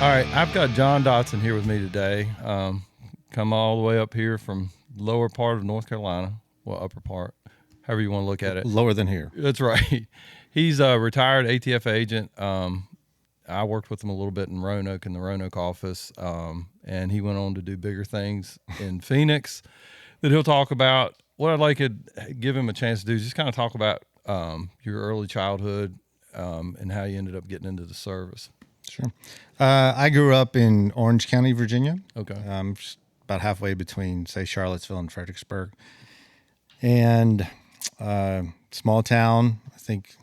All right, I've got John Dodson here with me today. Come all the way up here from lower part of North Carolina, well, upper part, however you want to look at it. Lower than here. That's right. He's a retired ATF agent. I worked with him a little bit in Roanoke, in the Roanoke office, and he went on to do bigger things in Phoenix that he'll talk about. What I'd like to give him a chance to do is just kind of talk about your early childhood and how you ended up getting into the service. Sure. I grew up in Orange County, Virginia. Okay. Just about halfway between, say, Charlottesville and Fredericksburg. And small town. I think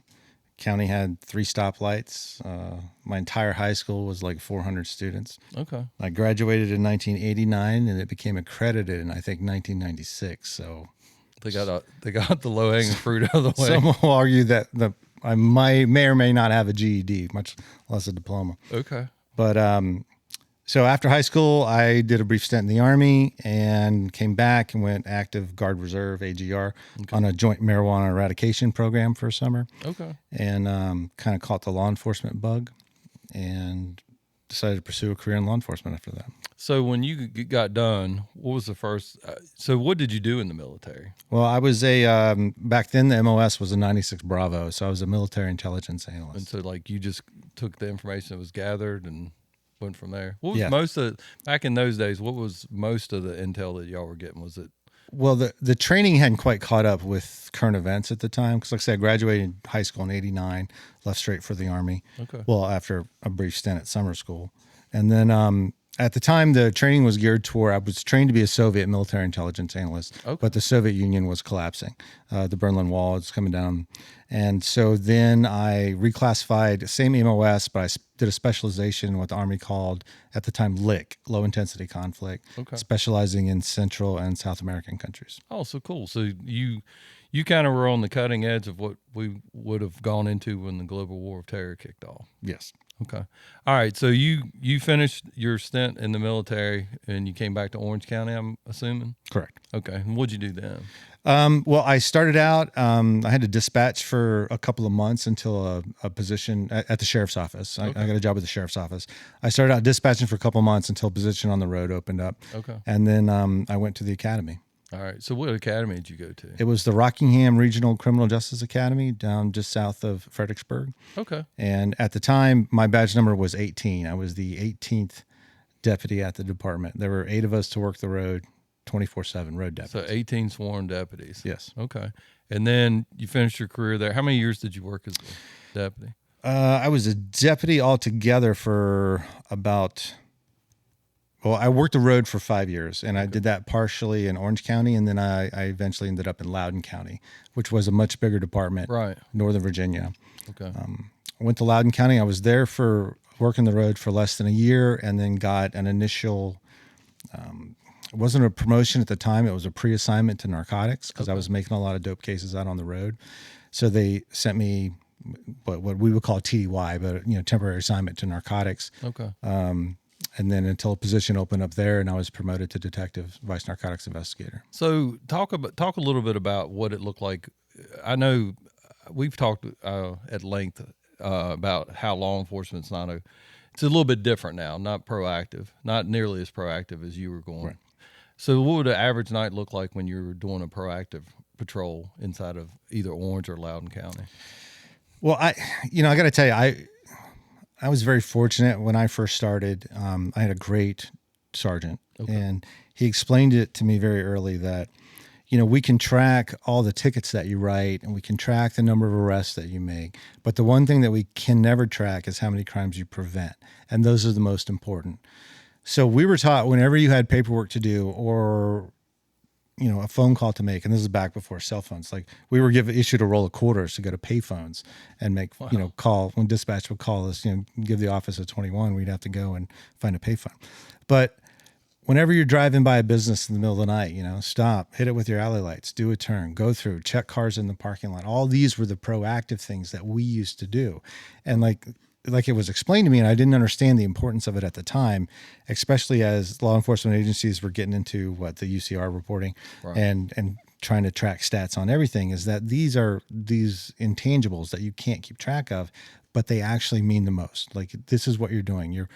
county had 3 stoplights. My entire high school was like 400 students. Okay. I graduated in 1989, and it became accredited in, I think, 1996. So they got the low hanging fruit out of the way. Some will argue that I may or may not have a GED, much less a diploma. Okay. But so after high school, I did a brief stint in the Army and came back and went active Guard Reserve, AGR, on a joint marijuana eradication program for a summer. Okay. And kind of caught the law enforcement bug and decided to pursue a career in law enforcement after that. So when you got done, what was the first? So what did you do in the military? Well, I was back then the MOS was a 96 Bravo, so I was a military intelligence analyst. And so like you just took the information that was gathered and went from there. What was back in those days? What was most of the intel that y'all were getting? Was it? Well, the training hadn't quite caught up with current events at the time. Because like I said, I graduated high school in 89, left straight for the Army. Okay. Well, after a brief stint at summer school. And then at the time, the training was geared toward, I was trained to be a Soviet military intelligence analyst, but the Soviet Union was collapsing. The Berlin Wall was coming down. And so then I reclassified, same MOS, but I did a specialization in what the Army called, at the time, LIC, low intensity conflict, specializing in Central and South American countries. Oh, so cool. So you kind of were on the cutting edge of what we would have gone into when the global war of terror kicked off. Yes. Okay. All right. So you finished your stint in the military and you came back to Orange County, I'm assuming? Correct. Okay. And what'd you do then? Well, I started out, I had to dispatch for a couple of months until a position at the sheriff's office. I got a job at the sheriff's office. I started out dispatching for a couple of months until a position on the road opened up. Okay. And then I went to the academy. All right. So what academy did you go to? It was the Rockingham Regional Criminal Justice Academy down just south of Fredericksburg. Okay. And at the time, my badge number was 18. I was the 18th deputy at the department. There were 8 of us to work the road, 24/7 road deputies. So 18 sworn deputies. Yes. Okay. And then you finished your career there. How many years did you work as a deputy? I was a deputy altogether for about... Well, I worked the road for 5 years, and I did that partially in Orange County, and then I eventually ended up in Loudoun County, which was a much bigger department, right? Northern Virginia. Okay. I went to Loudoun County. I was there for working the road for less than a year, and then got an initial. It wasn't a promotion at the time; it was a pre-assignment to narcotics because I was making a lot of dope cases out on the road. So they sent me what we would call TDY, but temporary assignment to narcotics. Okay. And then until a position opened up there, and I was promoted to detective, vice narcotics investigator. So talk a little bit about what it looked like. I know we've talked at length about how law enforcement's it's a little bit different now, not proactive, not nearly as proactive as you were going. Right. So what would an average night look like when you were doing a proactive patrol inside of either Orange or Loudoun County? Well, I got to tell you, I was very fortunate when I first started. I had a great sergeant, and he explained it to me very early that, we can track all the tickets that you write, and we can track the number of arrests that you make. But the one thing that we can never track is how many crimes you prevent, and those are the most important. So we were taught whenever you had paperwork to do or a phone call to make, and this is back before cell phones. Like we were issued a roll of quarters to go to payphones and make, call when dispatch would call us, give the office a 21, we'd have to go and find a payphone. But whenever you're driving by a business in the middle of the night, stop, hit it with your alley lights, do a turn, go through, check cars in the parking lot. All these were the proactive things that we used to do. And like it was explained to me, and I didn't understand the importance of it at the time, especially as law enforcement agencies were getting into the UCR reporting and trying to track stats on everything, is that these intangibles that you can't keep track of, but they actually mean the most. Like, this is what you're doing. You're,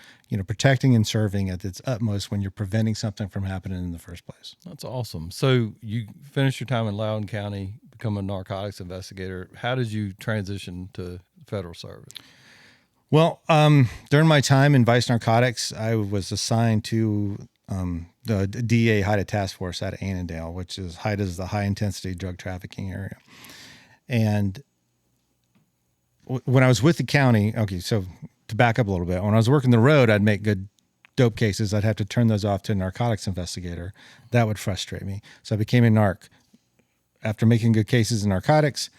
protecting and serving at its utmost when you're preventing something from happening in the first place. That's awesome. So you finished your time in Loudoun County, become a narcotics investigator. How did you transition to federal service? Well, during my time in Vice Narcotics, I was assigned to the DEA HIDTA task force out of Annandale, which is HIDTA is the high intensity drug trafficking area. And when I was with the county, okay, so to back up a little bit, when I was working the road, I'd make good dope cases. I'd have to turn those off to a narcotics investigator. That would frustrate me. So I became a narc. After making good cases in narcotics,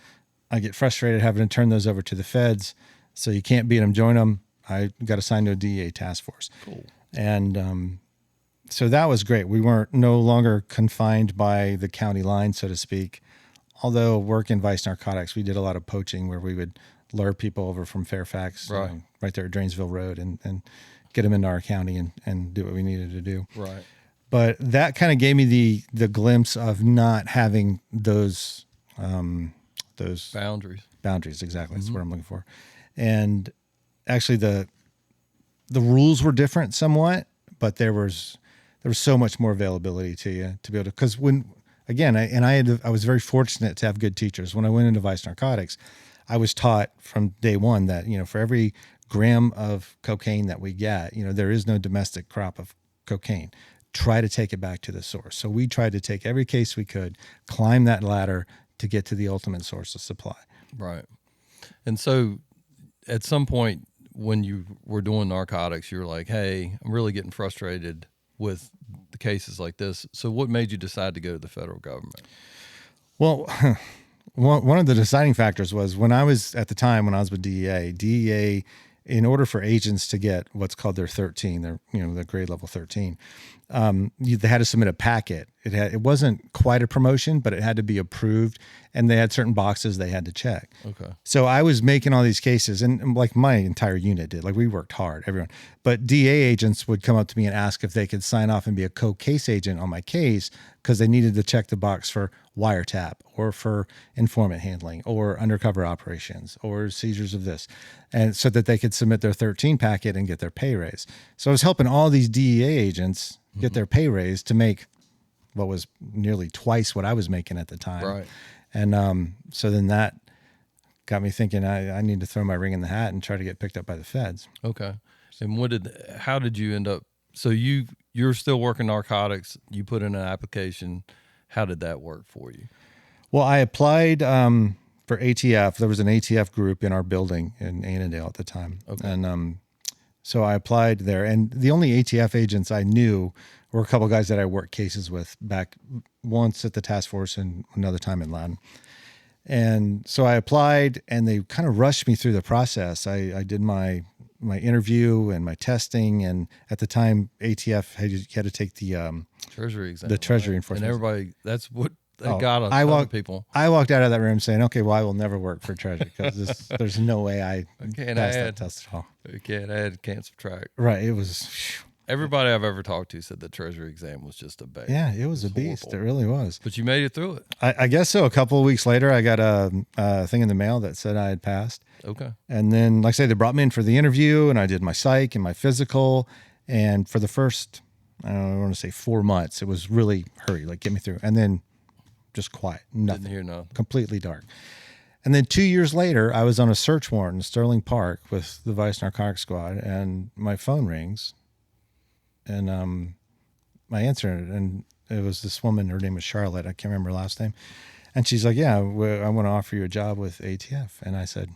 I get frustrated having to turn those over to the feds. So you can't beat them, join them. I got assigned to a DEA task force. Cool. And so that was great. We weren't no longer confined by the county line, so to speak. Although work in Vice Narcotics, we did a lot of poaching where we would lure people over from Fairfax, right there at Drainesville Road, and get them into our county and do what we needed to do. Right. But that kind of gave me the glimpse of not having those boundaries. Exactly. That's what I'm looking for. And actually the rules were different somewhat, but there was so much more availability to you to be able to, because I was very fortunate to have good teachers. When I went into Vice Narcotics, I was taught from day one that, for every gram of cocaine that we get, there is no domestic crop of cocaine. Try to take it back to the source. So we tried to take every case we could, climb that ladder to get to the ultimate source of supply. Right. And so at some point when you were doing narcotics, you were like, hey, I'm really getting frustrated with the cases like this. So what made you decide to go to the federal government? Well, one of the deciding factors was when I was with DEA, in order for agents to get what's called their 13, their grade level 13, they had to submit a packet. It wasn't quite a promotion, but it had to be approved, and they had certain boxes they had to check. Okay. So I was making all these cases, and like my entire unit did. Like, we worked hard, everyone. But DA agents would come up to me and ask if they could sign off and be a co-case agent on my case because they needed to check the box for wiretap or for informant handling or undercover operations or seizures of this, and so that they could submit their 13 packet and get their pay raise. So I was helping all these DEA agents get their pay raise to make what was nearly twice what I was making at the time. Right. And so then that got me thinking I need to throw my ring in the hat and try to get picked up by the feds. Okay. And how did you end up? So you're still working narcotics. You put in an application. How did that work for you? Well, I applied for ATF. There was an ATF group in our building in Annandale at the time. Okay. And so I applied there. And the only ATF agents I knew were a couple of guys that I worked cases with back once at the task force and another time in Loudoun. And so I applied, and they kind of rushed me through the process. I did my interview and my testing, and at the time ATF had to take the Treasury exam, the Treasury enforcement. And everybody, that's what they got a ton of people. I walked out of that room saying, okay, well, I will never work for Treasury because there's no way I can't passed add that test at all. You can't add, can't subtract. Right. It was. Everybody I've ever talked to said the Treasury exam was just a beast. Yeah, it was a beast. It really was. But you made it through it. I guess so. A couple of weeks later, I got a thing in the mail that said I had passed. Okay. And then, like I say, they brought me in for the interview, and I did my psych and my physical. And for the first, I want to say 4 months, it was really hurry, like get me through. And then just quiet, nothing. Didn't hear nothing. Completely dark. And then 2 years later, I was on a search warrant in Sterling Park with the Vice Narcotics Squad, and my phone rings. And I answered, and it was this woman. Her name was Charlotte. I can't remember her last name. And she's like, yeah, I want to offer you a job with ATF. And I said,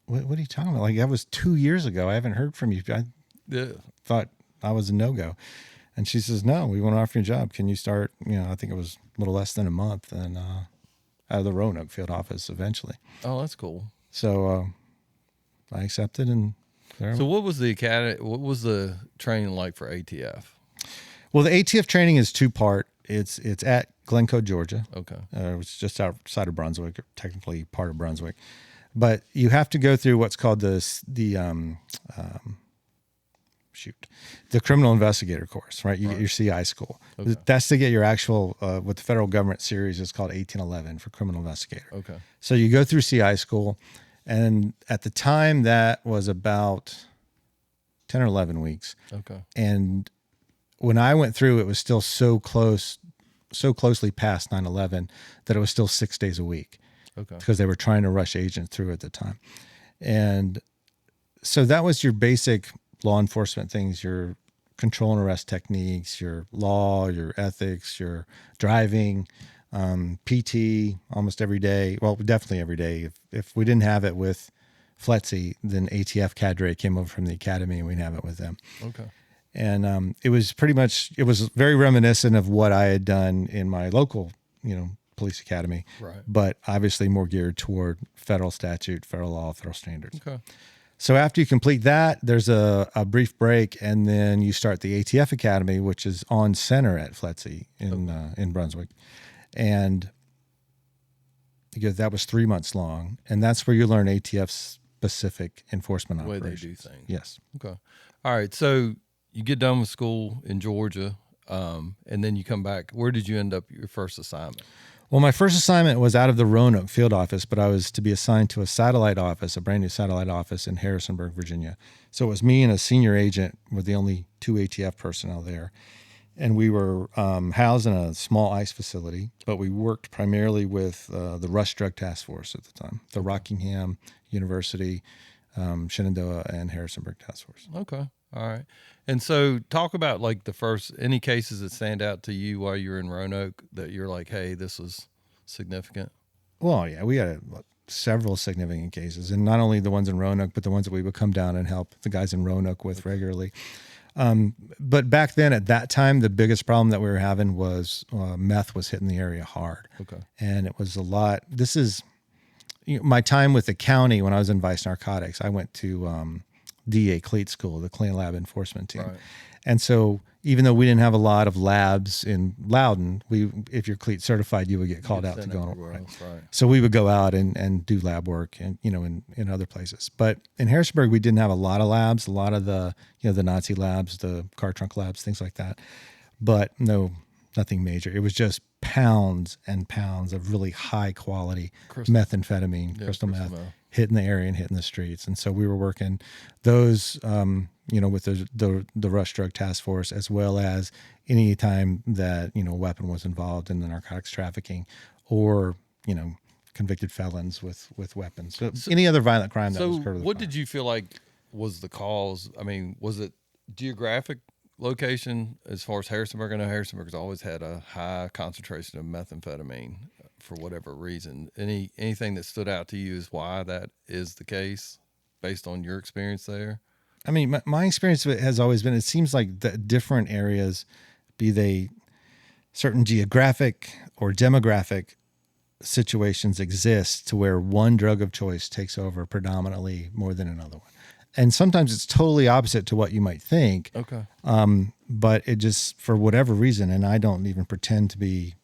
what are you talking about? Like, that was 2 years ago. I haven't heard from you. I thought I was a no-go. And she says, no, we want to offer you a job. Can you start, I think it was a little less than a month, and out of the Roanoke field office eventually. Oh, that's cool. So I accepted, and so what was the academy? What was the training like for ATF? Well, the ATF training is two-part. It's at Glencoe, Georgia. Okay. It's just outside of Brunswick, or technically part of Brunswick. But you have to go through what's called the criminal investigator course, right? You get your CI school. Okay. That's to get your actual, what the federal government series is called 1811 for criminal investigator. Okay. So you go through CI school, And at the time, that was about 10 or 11 weeks. Okay. And when I went through, it was still so closely past 9/11 that it was still 6 days a week. Okay. Because they were trying to rush agents through at the time. And so that was your basic law enforcement things, your control and arrest techniques, your law, your ethics, your driving, PT almost every day. Well, definitely every day. If we didn't have it with FLETC, then ATF cadre came over from the academy and we'd have it with them. Okay. And it was very reminiscent of what I had done in my local, police academy, Right. but obviously more geared toward federal statute, federal law, federal standards. Okay. So after you complete that, there's a brief break, and then you start the ATF Academy, which is on center at FLETC in Brunswick. And that was 3 months long, and that's where you learn ATF's specific enforcement The way operations. they do things. Yes. Okay. All right. So you get done with school in Georgia, and then you come back. Where did you end up your first assignment? Well, my first assignment was out of the Roanoke field office, but I was to be assigned to a brand new satellite office in Harrisonburg, Virginia. So it was me and a senior agent were the only 2 ATF personnel there. And we were housed in a small ICE facility, but we worked primarily with the Rush Drug Task Force at the time, the Rockingham University, Shenandoah, and Harrisonburg Task Force. Okay. All right. And so talk about like any cases that stand out to you while you're in Roanoke that you're like, hey, this was significant. Well, yeah, we had several significant cases, and not only the ones in Roanoke, but the ones that we would come down and help the guys in Roanoke with regularly. But back then, at that time, the biggest problem that we were having was meth was hitting the area hard. Okay. And it was a lot. This is my time with the county when I was in Vice Narcotics. I went to DA Cleat School, the Clean Lab Enforcement Team. Right. And so even though we didn't have a lot of labs in Loudon, if you're Cleat certified, you would get called out to go on. Right. So we would go out and do lab work and, in other places. But in Harrisonburg, we didn't have a lot of labs, a lot of the Nazi labs, the car trunk labs, things like that. But nothing major. It was just pounds and pounds of really high quality methamphetamine, crystal meth hitting the area and hitting the streets. And so we were working those, with the Rush Drug Task Force, as well as any time that, a weapon was involved in the narcotics trafficking or, convicted felons with weapons. So any other violent crime that was occurred. So what did you feel like was the cause? I mean, was it geographic location as far as Harrisonburg? I know Harrisonburg's always had a high concentration of methamphetamine for whatever reason. Anything that stood out to you as why that is the case based on your experience there? I mean, my experience has always been, it seems like the different areas, be they certain geographic or demographic situations, exist to where one drug of choice takes over predominantly more than another one. And sometimes it's totally opposite to what you might think. Okay. But it just, for whatever reason, and I don't even pretend to be,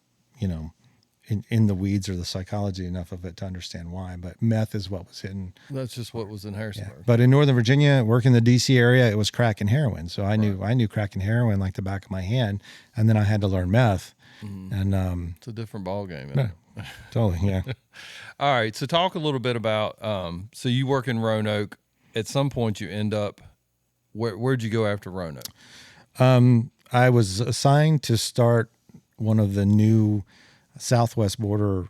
in the weeds or the psychology enough of it to understand why, but meth is what was hitting. That's just what was in Harrisonburg. Yeah. But in Northern Virginia, working the DC area, it was crack and heroin. So I knew crack and heroin like the back of my hand. And then I had to learn meth. Mm-hmm. And it's a different ball game. Yeah, totally. Yeah. All right. So talk a little bit about, so you work in Roanoke. At some point you end up, where'd you go after Roanoke? I was assigned to start one of the new Southwest border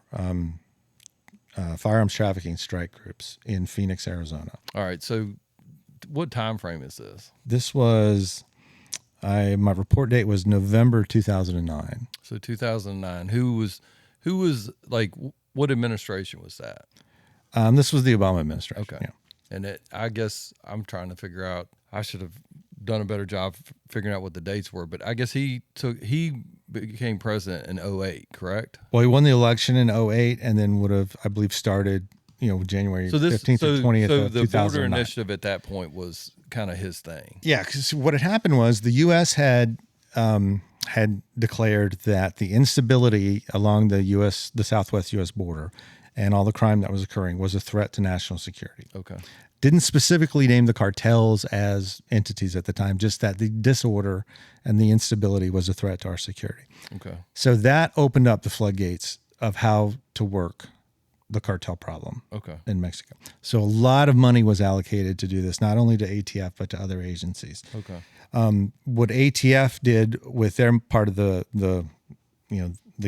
firearms trafficking strike groups in Phoenix, Arizona. All right. So what time frame is this? This was, my report date was November 2009. So 2009. Who was like, what administration was that? This was the Obama administration. Okay. Yeah. And I guess I'm trying to figure out, I should have done a better job figuring out what the dates were, but I guess he became president in 2008, correct? Well, he won the election in 2008 and then would have, I believe, started, January 15th or 20th so of 2009. So the border initiative at that point was kind of his thing. Yeah, because what had happened was the U.S. had declared that the instability along the Southwest U.S. border and all the crime that was occurring was a threat to national security. Okay. Didn't specifically name the cartels as entities at the time, just that the disorder and the instability was a threat to our security. Okay. So that opened up the floodgates of how to work the cartel problem Okay. in Mexico. So a lot of money was allocated to do this, not only to ATF, but to other agencies. Okay. What ATF did with their part of the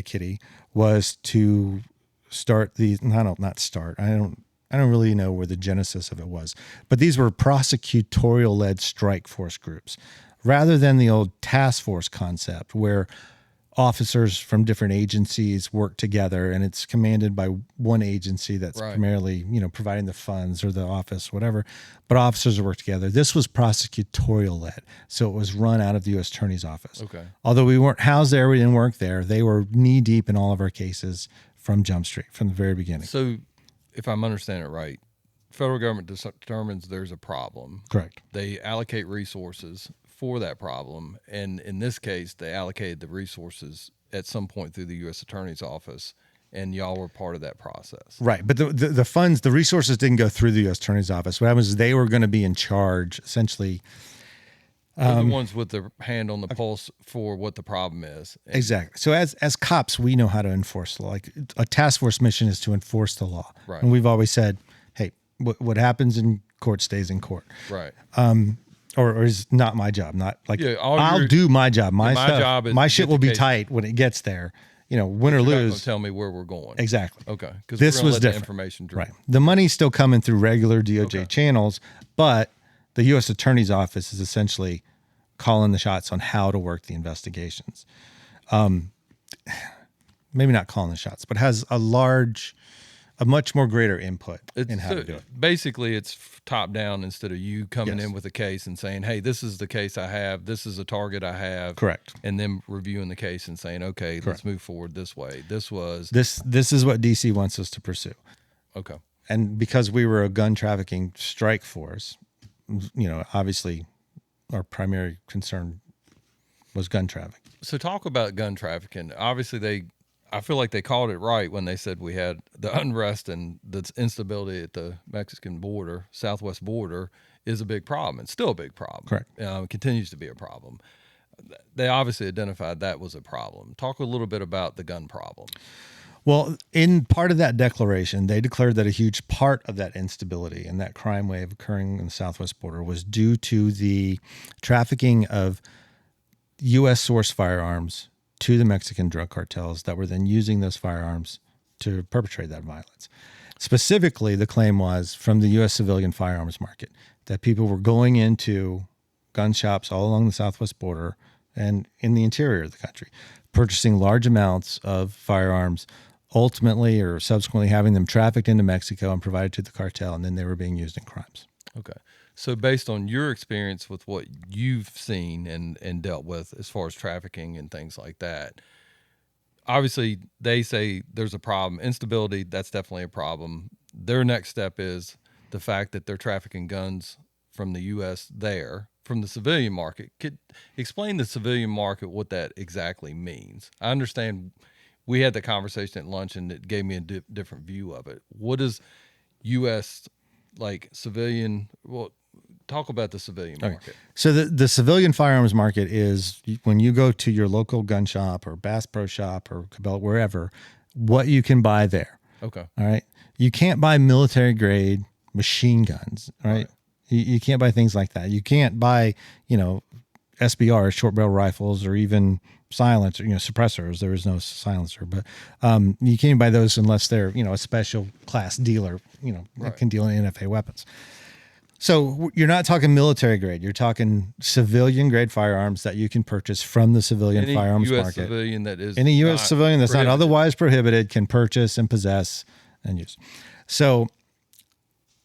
kitty was to start these. Not start. I don't really know where the genesis of it was, but these were prosecutorial-led strike force groups, rather than the old task force concept where officers from different agencies work together and it's commanded by one agency that's primarily, providing the funds or the office, whatever, but officers work together. This was prosecutorial led. So it was run out of the U.S. Attorney's Office. Okay. Although we weren't housed there, we didn't work there. They were knee deep in all of our cases from Jump Street, from the very beginning. So if I'm understanding it right, federal government determines there's a problem. Correct. They allocate resources for that problem, and in this case, they allocated the resources at some point through the U.S. Attorney's Office, and y'all were part of that process. Right, but the funds, the resources didn't go through the U.S. Attorney's Office. What happens is they were going to be in charge, essentially. They're the ones with the hand on the pulse for what the problem is. Exactly. So as cops, we know how to enforce the law. Like a task force mission is to enforce the law. Right. And we've always said, hey, what happens in court stays in court. Right. Or is not my job. Not like I'll do my job. My stuff, job is my shit will be tight when it gets there. Win or lose. Tell me where we're going. Exactly. Okay. Because this was different. Information right. The money's still coming through regular DOJ channels, but the U.S. Attorney's Office is essentially calling the shots on how to work the investigations. Maybe not calling the shots, but has a much more greater input in how to do it. Basically, it's top down instead of you coming in with a case and saying, hey, this is the case I have, this is a target I have. Correct. And then reviewing the case and saying, okay, let's move forward this way. This is what DC wants us to pursue. Okay. And because we were a gun trafficking strike force, obviously our primary concern was gun trafficking. So talk about gun trafficking. Obviously, I feel like they called it right when they said we had the unrest and the instability at the Mexican border, southwest border, is a big problem. It's still a big problem. Correct. It continues to be a problem. They obviously identified that was a problem. Talk a little bit about the gun problem. Well, in part of that declaration, they declared that a huge part of that instability and that crime wave occurring in the southwest border was due to the trafficking of U.S. source firearms to the Mexican drug cartels that were then using those firearms to perpetrate that violence. Specifically, the claim was from the U.S. civilian firearms market that people were going into gun shops all along the southwest border and in the interior of the country, purchasing large amounts of firearms, ultimately or subsequently having them trafficked into Mexico and provided to the cartel, and then they were being used in crimes. Okay. So based on your experience with what you've seen and dealt with as far as trafficking and things like that, obviously they say there's a problem. Instability, that's definitely a problem. Their next step is the fact that they're trafficking guns from the U.S. there, from the civilian market. Could explain the civilian market, what that exactly means. I understand we had the conversation at lunch and it gave me a different view of it. What is U.S. civilian? Well, talk about the civilian market. Okay. So the civilian firearms market is when you go to your local gun shop or Bass Pro Shop or Cabela, wherever, what you can buy there. Okay. All right. You can't buy military grade machine guns. All right. You can't buy things like that. You can't buy, SBR, short barrel rifles, or even silencer, suppressors. There is no silencer, but you can't buy those unless they're, a special class dealer, that can deal in NFA weapons. So you're not talking military grade. You're talking civilian grade firearms that you can purchase from the civilian firearms US market. Civilian that is Any U.S. civilian that's not otherwise prohibited can purchase and possess and use. So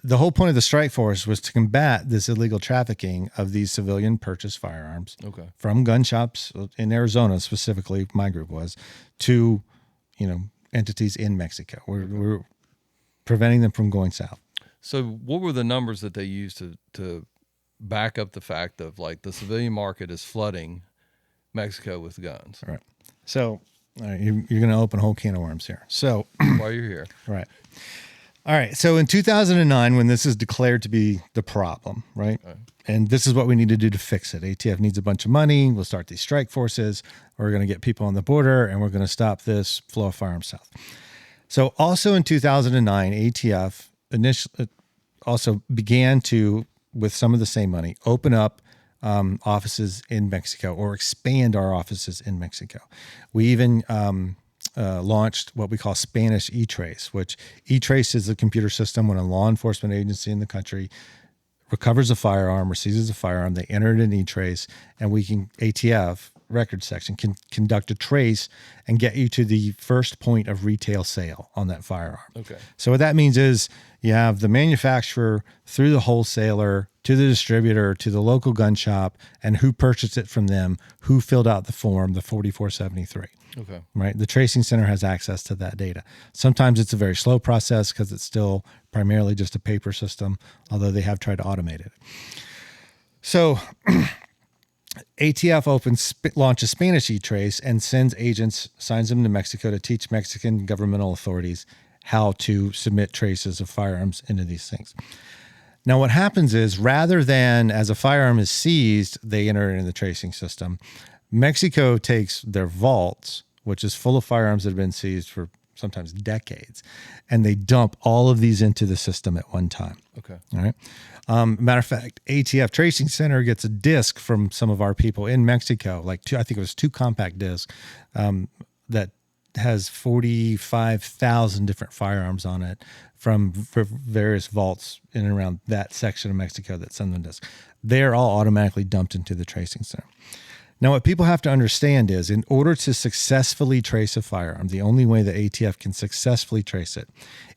the whole point of the strike force was to combat this illegal trafficking of these civilian purchased firearms from gun shops in Arizona, specifically, my group was, to, entities in Mexico. We're preventing them from going south. So what were the numbers that they used to back up the fact of the civilian market is flooding Mexico with guns? All right. So you're going to open a whole can of worms here. So while you're here. Right. All right. So in 2009, when this is declared to be the problem, right? And this is what we need to do to fix it. ATF needs a bunch of money. We'll start these strike forces. We're going to get people on the border and we're going to stop this flow of firearms south. So also in 2009, ATF initially also began to, with some of the same money, open up offices in Mexico or expand our offices in Mexico. We even launched what we call Spanish E-Trace, which E-Trace is a computer system when a law enforcement agency in the country recovers a firearm or seizes a firearm, they enter it in E-Trace, and we can, ATF record section, can conduct a trace and get you to the first point of retail sale on that firearm. Okay. So what that means is you have the manufacturer through the wholesaler to the distributor to the local gun shop and who purchased it from them, who filled out the form, the 4473. Okay. Right. The tracing center has access to that data. Sometimes it's a very slow process because it's still primarily just a paper system, although they have tried to automate it. So ATF launches Spanish E-Trace and sends agents, signs them to Mexico to teach Mexican governmental authorities how to submit traces of firearms into these things. Now, what happens is rather than as a firearm is seized, they enter it in the tracing system. Mexico takes their vaults, which is full of firearms that have been seized for sometimes decades, and they dump all of these into the system at one time. Okay. All right. Matter of fact, ATF Tracing Center gets a disc from some of our people in Mexico, like I think it was 2 compact discs that has 45,000 different firearms on it from various vaults in and around that section of Mexico that send them discs. They're all automatically dumped into the tracing center. Now, what people have to understand is in order to successfully trace a firearm, the only way that ATF can successfully trace it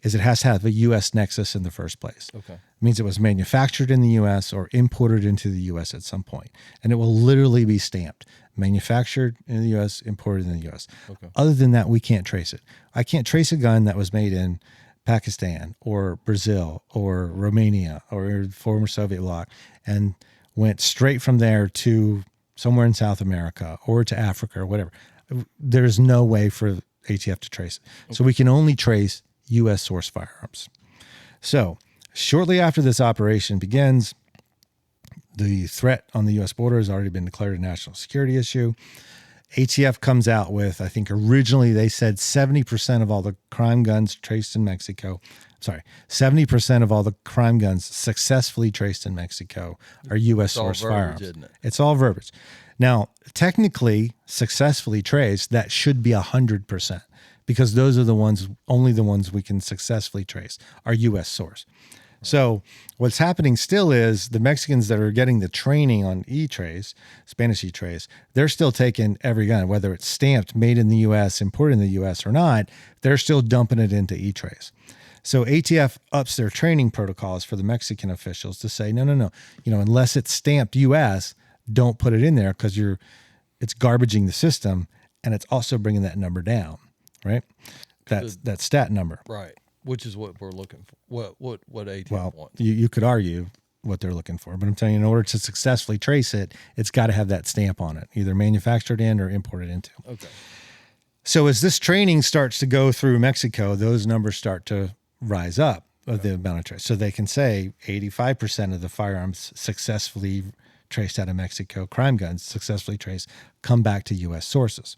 is it has to have a U.S. nexus in the first place. Okay. It means it was manufactured in the U.S. or imported into the U.S. at some point. And it will literally be stamped. Manufactured in the U.S., imported in the U.S. Okay. Other than that, we can't trace it. I can't trace a gun that was made in Pakistan or Brazil or Romania or former Soviet bloc and went straight from there to somewhere in South America or to Africa or whatever. There's no way for ATF to trace it. Okay. So we can only trace U.S. source firearms. So shortly after this operation begins, the threat on the U.S. border has already been declared a national security issue. ATF comes out with, I think originally they said 70% of all the crime guns traced in Mexico, 70% of all the crime guns successfully traced in Mexico are U.S. source firearms. Isn't it? It's all verbiage. Now, technically, successfully traced, that should be 100% because those are the ones, only the ones we can successfully trace are U.S. source. So what's happening still is the Mexicans that are getting the training on E-Trace, Spanish E-Trace, they're still taking every gun, whether it's stamped, made in the U.S., imported in the U.S. or not, they're still dumping it into E-Trace. So ATF ups their training protocols for the Mexican officials to say, no, unless it's stamped U.S., don't put it in there because it's garbaging the system and it's also bringing that number down, right? That stat number. Right. Which is what we're looking for. What ATF wants. You could argue what they're looking for, but I'm telling you, in order to successfully trace it, it's got to have that stamp on it, either manufactured in or imported into. Okay. So as this training starts to go through Mexico, those numbers start to rise up of the amount of trace. So they can say 85% of the firearms successfully traced out of Mexico, crime guns successfully traced, come back to U.S. sources.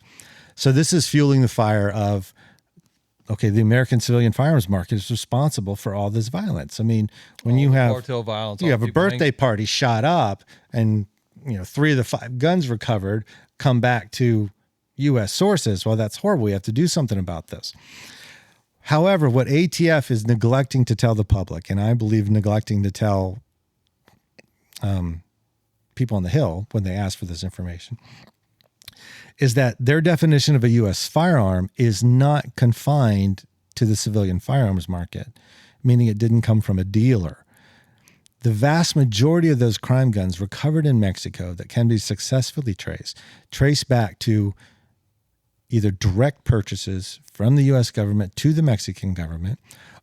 So this is fueling the fire of, okay, the American civilian firearms market is responsible for all this violence. I mean, when you have cartel violence, you have a birthday party shot up and 3 of the 5 guns recovered come back to U.S. sources. Well, that's horrible. We have to do something about this. However, what ATF is neglecting to tell the public, and I believe neglecting to tell people on the Hill when they ask for this information, is that their definition of a U.S. firearm is not confined to the civilian firearms market, meaning it didn't come from a dealer. The vast majority of those crime guns recovered in Mexico that can be successfully traced back to either direct purchases from the U.S. government to the Mexican government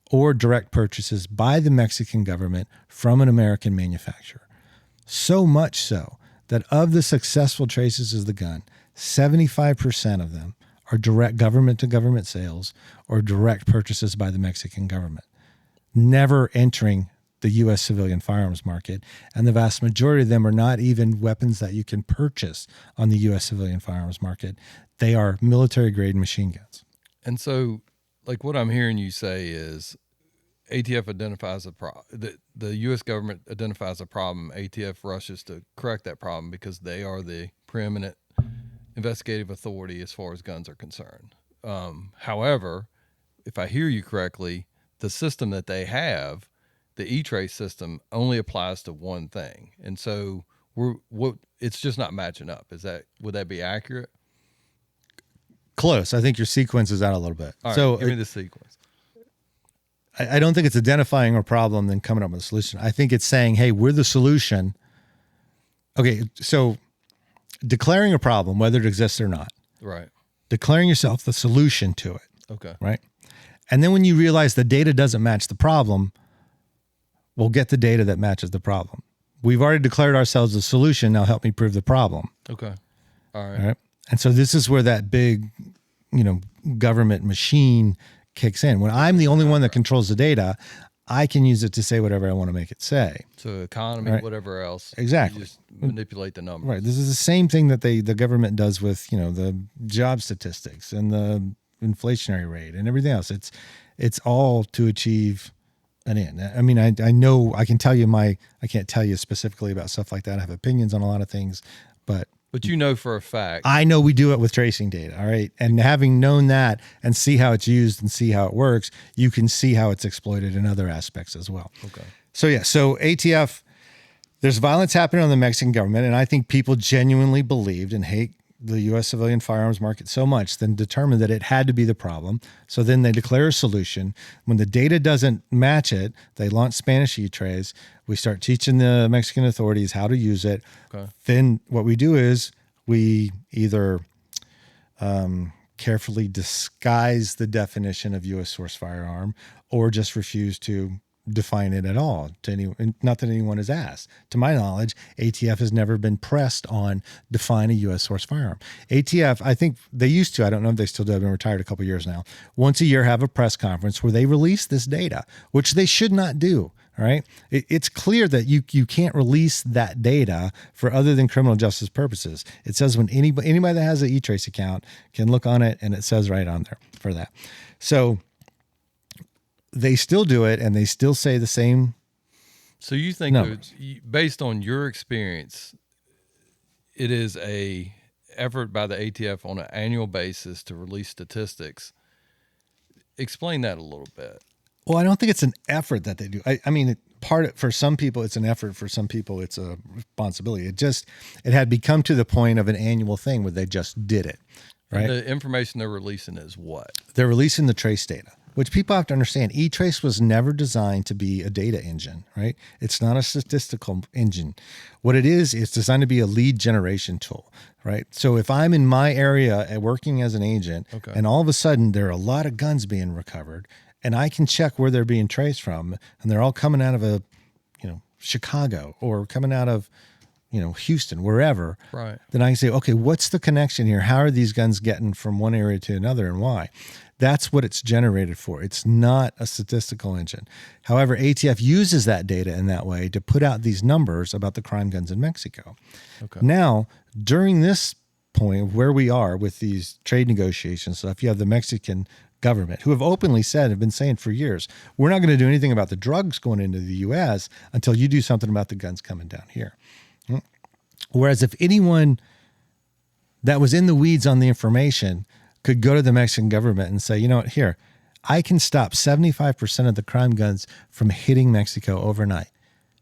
or direct purchases by the Mexican government from an American manufacturer. So much so that of the successful traces of the gun, 75% of them are direct government-to-government sales or direct purchases by the Mexican government, never entering the U.S. civilian firearms market. And the vast majority of them are not even weapons that you can purchase on the U.S. civilian firearms market. They are military-grade machine guns. And so like what I'm hearing you say is ATF identifies the U.S. government identifies a problem. ATF rushes to correct that problem because they are the preeminent investigative authority as far as guns are concerned. However, if I hear you correctly, the system that they have, the E-Trace system, only applies to one thing, and so it's just not matching up. Would that be accurate? Close. I think your sequence is out a little bit. All right, so give me the sequence. I don't think it's identifying a problem then coming up with a solution. I think it's saying, hey, we're the solution. Okay, so declaring a problem, whether it exists or not. Right. Declaring yourself the solution to it. Okay. Right? And then when you realize the data doesn't match the problem, we'll get the data that matches the problem. We've already declared ourselves the solution. Now help me prove the problem. Okay. All right. All right? And so this is where that big, government machine kicks in. When I'm the only one that controls the data, I can use it to say whatever I want to make it say. So economy, right? Whatever else. Exactly. You just manipulate the numbers. Right. This is the same thing that the government does with, the job statistics and the inflationary rate and everything else. It's all to achieve an end. I mean, I know I can tell you I can't tell you specifically about stuff like that. I have opinions on a lot of things, but you know for a fact. I know we do it with tracing data, all right? And having known that and see how it's used and see how it works, you can see how it's exploited in other aspects as well. Okay. So ATF, there's violence happening on the Mexican government, and I think people genuinely believed and hate the U.S. civilian firearms market so much, then determined that it had to be the problem. So then they declare a solution. When the data doesn't match it, they launch Spanish E-Trace. We start teaching the Mexican authorities how to use it. Okay. Then what we do is we either carefully disguise the definition of U.S. source firearm or just refuse to define it at all to anyone. Not that anyone has asked. To my knowledge, ATF has never been pressed on define a U.S. source firearm. ATF, I think they used to, I don't know if they still do, I've been retired a couple of years now, once a year have a press conference where they release this data, which they should not do. All right. It's clear that you can't release that data for other than criminal justice purposes. It says when anybody that has an E-Trace account can look on it, and it says right on there for that. So they still do it, and they still say the same. So you think, based on your experience, it is a effort by the ATF on an annual basis to release statistics. Explain that a little bit. Well, I don't think it's an effort that they do. I mean, for some people, it's an effort. For some people, it's a responsibility. It had become to the point of an annual thing where they just did it, right? And the information they're releasing is what? They're releasing the trace data, which people have to understand. E-Trace was never designed to be a data engine, right? It's not a statistical engine. What it is, it's designed to be a lead generation tool, right? So if I'm in my area working as an agent, and all of a sudden there are a lot of guns being recovered, and I can check where they're being traced from, and they're all coming out of Chicago or coming out of, Houston, wherever. Right. Then I can say, okay, what's the connection here? How are these guns getting from one area to another, and why? That's what it's generated for. It's not a statistical engine. However, ATF uses that data in that way to put out these numbers about the crime guns in Mexico. Okay. Now, during this point of where we are with these trade negotiations stuff, you have the Mexican government who have openly said, have been saying for years, we're not going to do anything about the drugs going into the U.S. until you do something about the guns coming down here. Whereas if anyone that was in the weeds on the information could go to the Mexican government and say, you know what, here, I can stop 75% of the crime guns from hitting Mexico overnight,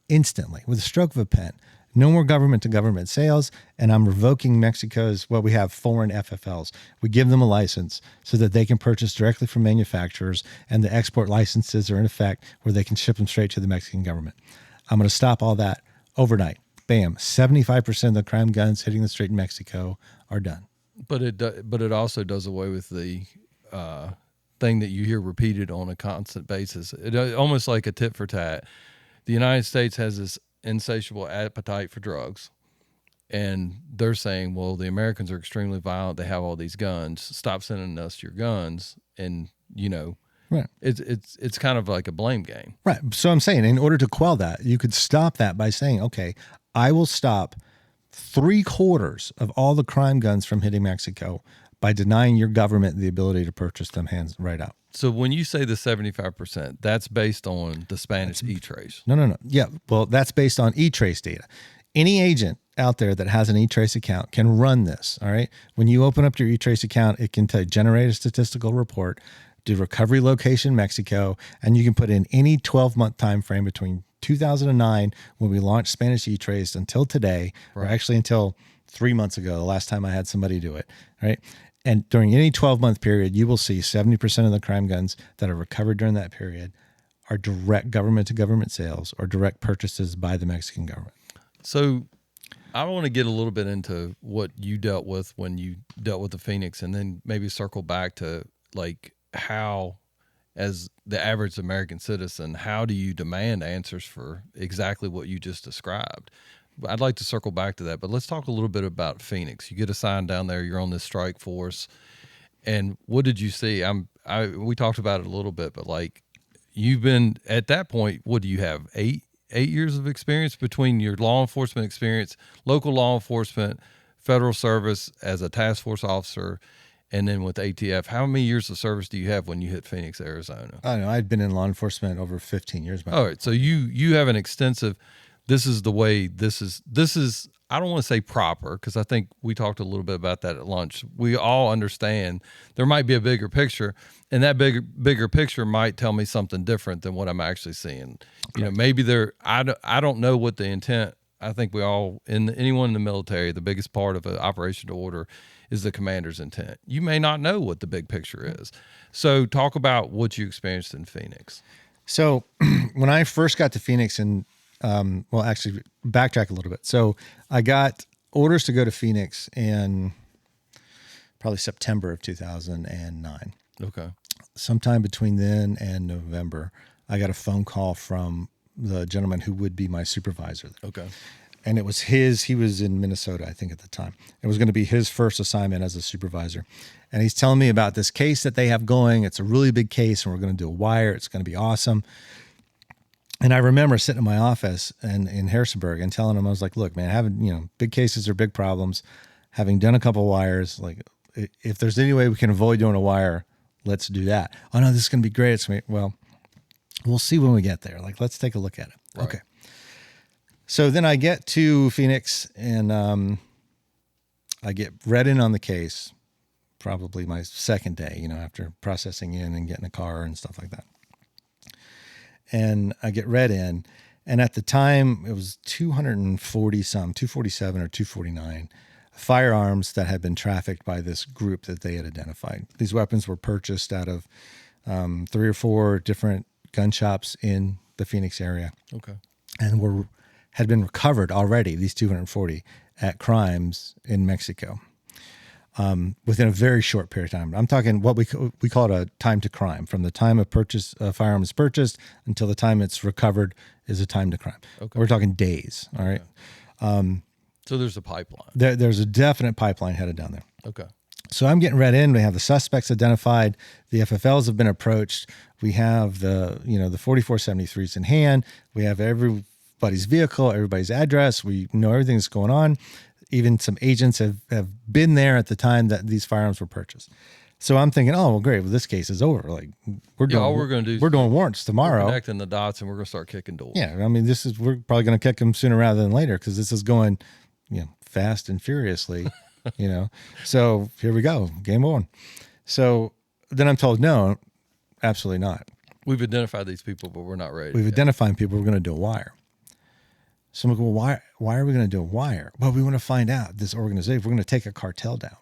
instantly, with a stroke of a pen. No more government-to-government sales, and I'm revoking Mexico's, we have foreign FFLs. We give them a license so that they can purchase directly from manufacturers, and the export licenses are in effect where they can ship them straight to the Mexican government. I'm going to stop all that overnight. Bam, 75% of the crime guns hitting the street in Mexico are done. But it also does away with the thing that you hear repeated on a constant basis. It almost like a tit for tat. The United States has this insatiable appetite for drugs, and they're saying, well, the Americans are extremely violent, they have all these guns, stop sending us your guns. And right, it's kind of like a blame game, right? So I'm saying, in order to quell that, you could stop that by saying, okay, I will stop 3/4 of all the crime guns from hitting Mexico by denying your government the ability to purchase them hands right out. So when you say the 75%, that's based on the Spanish E-Trace. No. Yeah. Well, that's based on E-Trace data. Any agent out there that has an E-Trace account can run this. All right. When you open up your E-Trace account, it can generate a statistical report, do recovery location Mexico, and you can put in any 12-month time frame between 2009 when we launched Spanish E-Trace until today, or actually until 3 months ago, the last time I had somebody do it. Right. And during any 12-month period, you will see 70% of the crime guns that are recovered during that period are direct government-to-government sales or direct purchases by the Mexican government. So I want to get a little bit into what you dealt with when you dealt with the Phoenix, and then maybe circle back to like how, as the average American citizen, how do you demand answers for exactly what you just described? I'd like to circle back to that, but let's talk a little bit about Phoenix. You get assigned down there, you're on this strike force, and what did you see? We talked about it a little bit, but like you've been at that point, what do you have? Eight years of experience between your law enforcement experience, local law enforcement, federal service as a task force officer, and then with ATF. How many years of service do you have when you hit Phoenix, Arizona? I don't know. I'd been in law enforcement over 15 years. All right, so you have an extensive. This is the way. This is. I don't want to say proper, because I think we talked a little bit about that at lunch. We all understand there might be a bigger picture, and that bigger picture might tell me something different than what I'm actually seeing. You know, maybe I don't know what the intent. I think we all, anyone in the military, the biggest part of an operation to order is the commander's intent. You may not know what the big picture is. So talk about what you experienced in Phoenix. So when I first got to Phoenix, and well, actually backtrack a little bit. So I got orders to go to Phoenix in probably September of 2009. Okay. Sometime between then and November, I got a phone call from the gentleman who would be my supervisor. Okay. And it was he was in Minnesota, I think at the time. It was going to be his first assignment as a supervisor. And he's telling me about this case that they have going. It's a really big case, and we're going to do a wire. It's going to be awesome. And I remember sitting in my office in Harrisonburg and telling him, I was like, look, man, having, big cases are big problems. Having done a couple of wires, like if there's any way we can avoid doing a wire, let's do that. Oh no, this is going to be great. It's well, we'll see when we get there. Like, let's take a look at it. Right. Okay. So then I get to Phoenix, and I get read in on the case, probably my second day, after processing in and getting a car and stuff like that. And I get read in, and at the time it was 247 or 249 firearms that had been trafficked by this group that they had identified. These weapons were purchased out of 3 or 4 different gun shops in the Phoenix area. Okay. And had been recovered already, these 240, at crimes in Mexico. Within a very short period of time. I'm talking what we call it a time to crime. From the time a firearm is purchased until the time it's recovered is a time to crime. Okay. We're talking days. All right. So there's a pipeline. There's a definite pipeline headed down there. Okay. So I'm getting read in. We have the suspects identified. The FFLs have been approached. We have the 4473s in hand. We have everybody's vehicle, everybody's address. We know everything that's going on. Even some agents have been there at the time that these firearms were purchased. So I'm thinking, oh, well, great. Well, this case is over. Like we're doing warrants tomorrow. We're connecting the dots, and we're going to start kicking doors. Yeah. I mean, we're probably going to kick them sooner rather than later, because this is going, fast and furiously, So here we go. Game on. So then I'm told, no, absolutely not. We've identified these people, but we're not ready. We've identified people. We're going to do a wire. So I'm like, well, why are we going to do a wire? Well, we want to find out this organization. We're going to take a cartel down.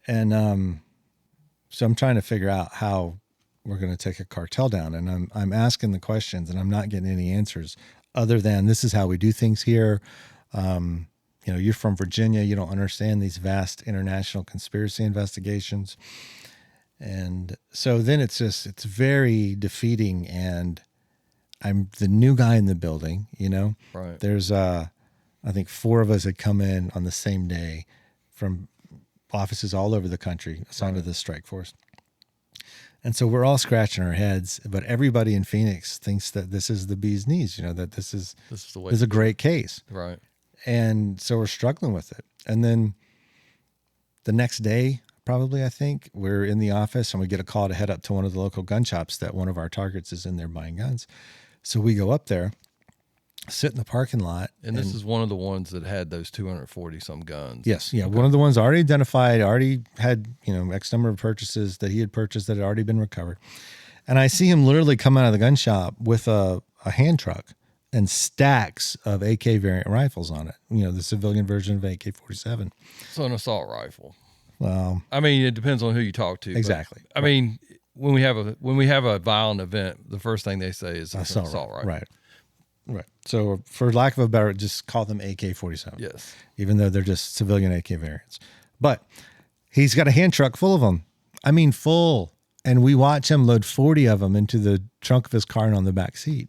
And so I'm trying to figure out how we're going to take a cartel down. And I'm asking the questions, and I'm not getting any answers other than this is how we do things here. You're from Virginia. You don't understand these vast international conspiracy investigations. And so then it's very defeating, and I'm the new guy in the building, Right. There's, I think 4 of us had come in on the same day from offices all over the country assigned to this strike force. And so we're all scratching our heads, but everybody in Phoenix thinks that this is the bee's knees, that this is a great case. Right. And so we're struggling with it. And then the next day, probably, I think. We're in the office and we get a call to head up to one of the local gun shops that one of our targets is in there buying guns. So we go up there, sit in the parking lot. And this is one of the ones that had those 240 some guns. Yes. Yeah. Okay. One of the ones already identified, already had, X number of purchases that he had purchased that had already been recovered. And I see him literally come out of the gun shop with a hand truck and stacks of AK variant rifles on it. The civilian version of AK-47. So an assault rifle. Well, I mean, it depends on who you talk to. Exactly. I mean, when we have a violent event, the first thing they say is it's an assault rifle. Right. So for lack of a better, just call them AK-47. Yes. Even though they're just civilian AK variants. But he's got a hand truck full of them. I mean, full. And we watch him load 40 of them into the trunk of his car and on the back seat.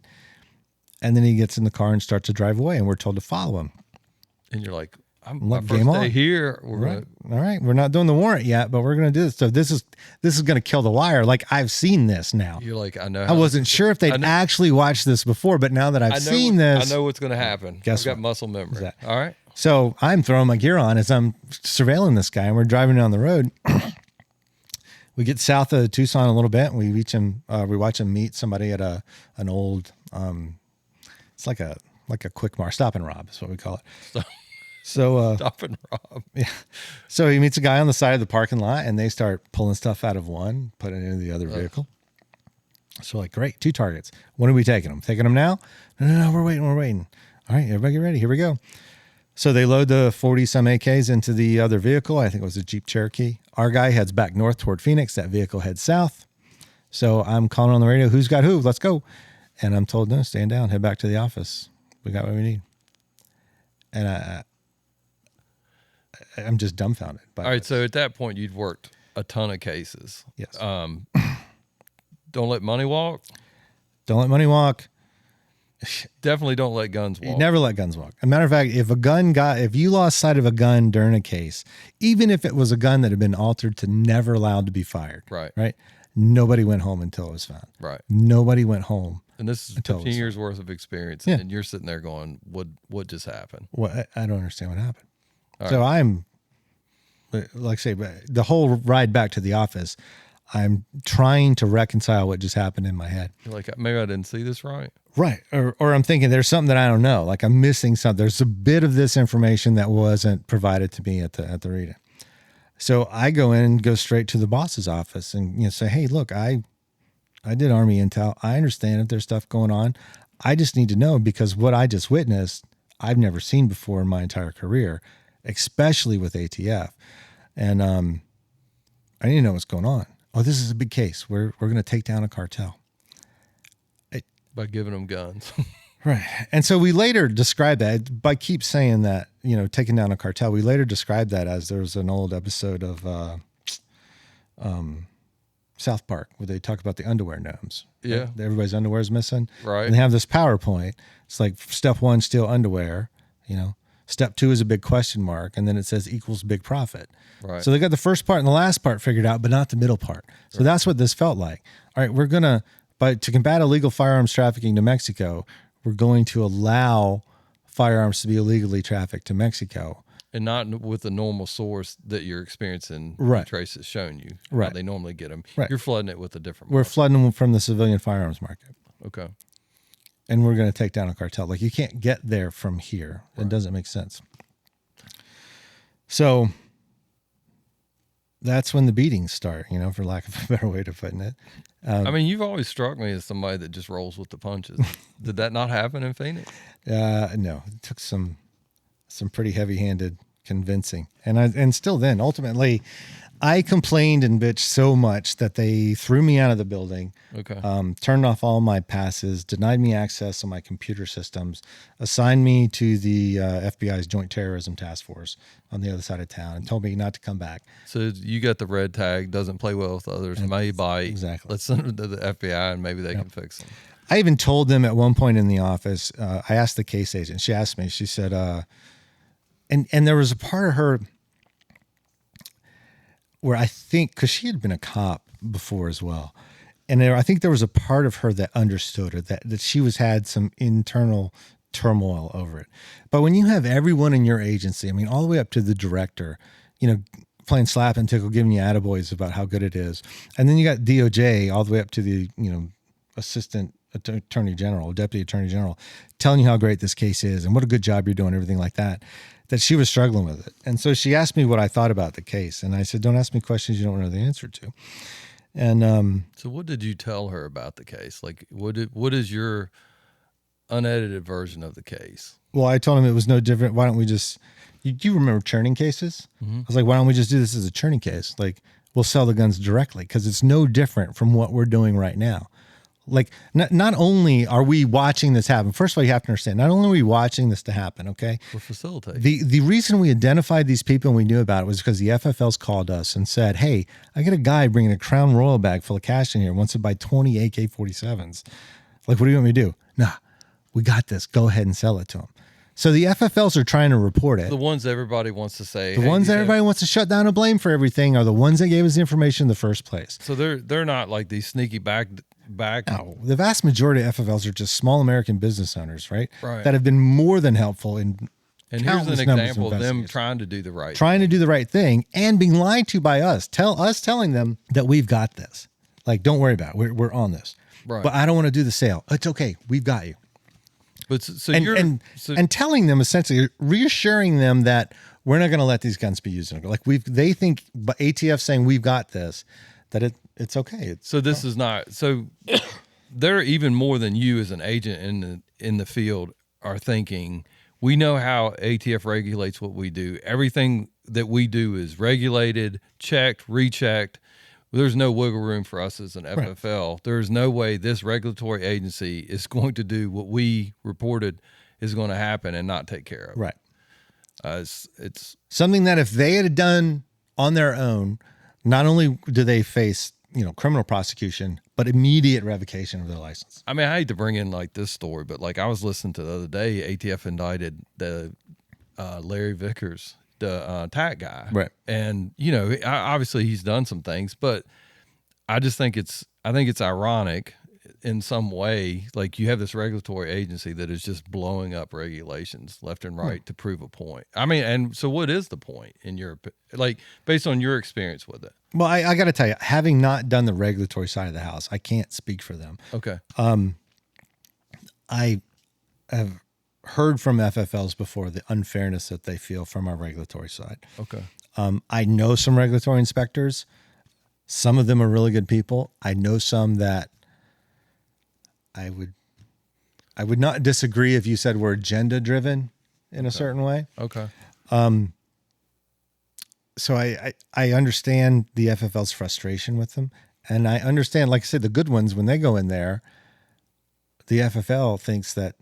And then he gets in the car and starts to drive away, and we're told to follow him. And you're like, I'm like, my first day here. All right. We're not doing the warrant yet, but we're going to do this. So this is going to kill the wire. Like, I've seen this now. You're like, I know. I wasn't sure if they'd actually watched this before, but now that I've seen this. I know what's going to happen. I've got muscle memory. Exactly. All right. So I'm throwing my gear on as I'm surveilling this guy, and we're driving down the road. We get south of Tucson a little bit, and we reach him. We watch him meet somebody at an old. It's like a quick mart, stop and rob is what we call it. So stop and rob. Yeah. So he meets a guy on the side of the parking lot, and they start pulling stuff out of one, putting it into the other vehicle. So like, great, 2 targets. When are we taking them? Taking them now? No, we're waiting. All right, everybody get ready. Here we go. So they load the 40 some AKs into the other vehicle. I think it was a Jeep Cherokee. Our guy heads back north toward Phoenix. That vehicle heads south. So I'm calling on the radio. Who's got who? Let's go. And I'm told, no, stand down, head back to the office. We got what we need. And I'm just dumbfounded. All right. So at that point, you'd worked a ton of cases. Yes. Don't let money walk. Don't let money walk. Definitely don't let guns walk. You never let guns walk. As a matter of fact, if you lost sight of a gun during a case, even if it was a gun that had been altered to never allowed to be fired. Right. Nobody went home until it was found. Right. Nobody went home. And this is 15 years worth of experience. Yeah. And you're sitting there going, what just happened? Well, I don't understand what happened. All so right. I'm, like I say, the whole ride back to the office, I'm trying to reconcile what just happened in my head. You're like, maybe I didn't see this right. Right. Or I'm thinking there's something that I don't know. Like I'm missing something. There's a bit of this information that wasn't provided to me at the reading. So I go in and go straight to the boss's office and say, hey, look, I did Army intel. I understand if there's stuff going on. I just need to know because what I just witnessed, I've never seen before in my entire career, especially with ATF. And I need to know what's going on. Oh, this is a big case. We're going to take down a cartel. By giving them guns. Right. And so we later described that by keep saying that, taking down a cartel. We later described that as there was an old episode of South Park where they talk about the underwear gnomes. Yeah. Right? Everybody's underwear is missing. Right. And they have this PowerPoint. It's like step 1, steal underwear. Step 2 is a big question mark. And then it says equals big profit. Right. So they got the first part and the last part figured out, but not the middle part. So that's what this felt like. All right, we're going to, to combat illegal firearms trafficking to Mexico, we're going to allow firearms to be illegally trafficked to Mexico. And not with the normal source that you're experiencing. Right. Trace has shown you. Right. How they normally get them. Right. You're flooding it with a different We're market. flooding them from the civilian firearms market. Okay. And we're going to take down a cartel. Like you can't get there from here. It doesn't make sense. So that's when the beatings start, for lack of a better way of putting it. I mean, you've always struck me as somebody that just rolls with the punches. Did that not happen in Phoenix? No, it took some pretty heavy-handed convincing. And still then, ultimately, I complained and bitched so much that they threw me out of the building, Okay. Turned off all my passes, denied me access on my computer systems, assigned me to the FBI's Joint Terrorism Task Force on the other side of town, and told me not to come back. So you got the red tag, doesn't play well with others, may bite. Exactly. Let's send them to the FBI and maybe they can fix them. I even told them at one point in the office, I asked the case agent, she asked me, she said, and there was a part of her where I think, because she had been a cop before as well, and I think there was a part of her that understood her, that she had some internal turmoil over it. But when you have everyone in your agency, I mean, all the way up to the director, playing slap and tickle, giving you attaboys about how good it is. And then you got DOJ all the way up to the, assistant attorney general, deputy attorney general, telling you how great this case is and what a good job you're doing, everything like that she was struggling with it. And so she asked me what I thought about the case. And I said, don't ask me questions you don't know the answer to. And so what did you tell her about the case? Like, what is your unedited version of the case? Well, I told him it was no different. Why don't we just, you remember churning cases? Mm-hmm. I was like, why don't we just do this as a churning case? Like, we'll sell the guns directly because it's no different from what we're doing right now. Like, not only are we watching this happen, first of all, you have to understand, not only are we watching this to happen, okay? We're facilitating. The reason we identified these people and we knew about it was because the FFLs called us and said, hey, I got a guy bringing a Crown Royal bag full of cash in here, wants to buy 20 AK-47s. Like, what do you want me to do? Nah, we got this. Go ahead and sell it to him. So the FFLs are trying to report it. The ones everybody wants to say. The ones that everybody wants to shut down and blame for everything are the ones that gave us the information in the first place. So they're not like these sneaky back. No, the vast majority of FFLs are just small American business owners, right? Right. That have been more than helpful in and here's an example of them trying to do the right thing and being lied to by us. Telling them that we've got this. Like, don't worry about it. We're on this. Right. But I don't want to do the sale. It's okay. We've got you. But and telling them, essentially reassuring them that we're not going to let these guns be used. Like they think, but ATF saying we've got this, that it's okay. This is not. So they're even more than you as an agent in the field are thinking. We know how ATF regulates what we do. Everything that we do is regulated, checked, rechecked. There's no wiggle room for us as an FFL. Right. There's no way this regulatory agency is going to do what we reported is going to happen and not take care of. Right. It's something that if they had done on their own, not only do they face criminal prosecution, but immediate revocation of their license. I mean, I hate to bring in like this story, but like I was listening to the other day, ATF indicted the Larry Vickers. The TAC guy, right? And obviously he's done some things, but I think it's ironic in some way. Like you have this regulatory agency that is just blowing up regulations left and right to prove a point. I mean, and so what is the point in your based on your experience with it? Well, I got to tell you, having not done the regulatory side of the house, I can't speak for them. Okay. I have heard from FFLs before the unfairness that they feel from our regulatory side. Okay. I know some regulatory inspectors. Some of them are really good people. I know some that I would not disagree if you said we're agenda driven in a certain way. Okay. So I understand the FFL's frustration with them. And I understand, like I said, the good ones, when they go in there, the FFL thinks that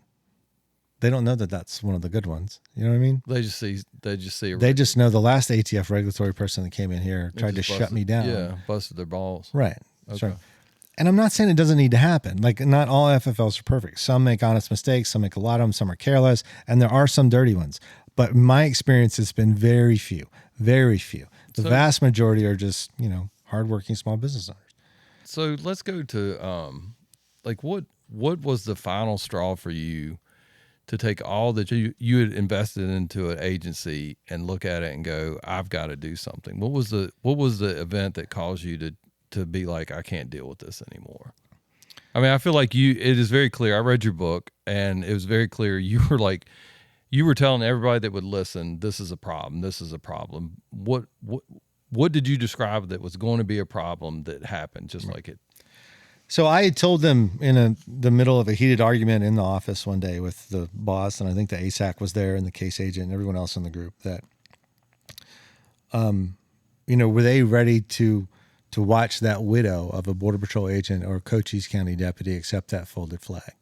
they don't know that that's one of the good ones. You know what I mean? They just see. They just know the last ATF regulatory person that came in here tried to shut me down. Yeah, busted their balls. Right. Okay. Right. And I'm not saying it doesn't need to happen. Like, not all FFLs are perfect. Some make honest mistakes. Some make a lot of them. Some are careless. And there are some dirty ones. But my experience has been very few. Very few. The vast majority are just, hardworking small business owners. So let's go to, what was the final straw for you to take all that you had invested into an agency and look at it and go, I've got to do something? What was the event that caused you to be like, I can't deal with this anymore? I mean, I feel like it is very clear. I read your book and it was very clear. You were telling everybody that would listen, this is a problem. This is a problem. What did you describe that was going to be a problem that happened just like it? So I had told them in the middle of a heated argument in the office one day with the boss, and I think the ASAC was there and the case agent and everyone else in the group, that, were they ready to watch that widow of a Border Patrol agent or a Cochise County deputy accept that folded flag?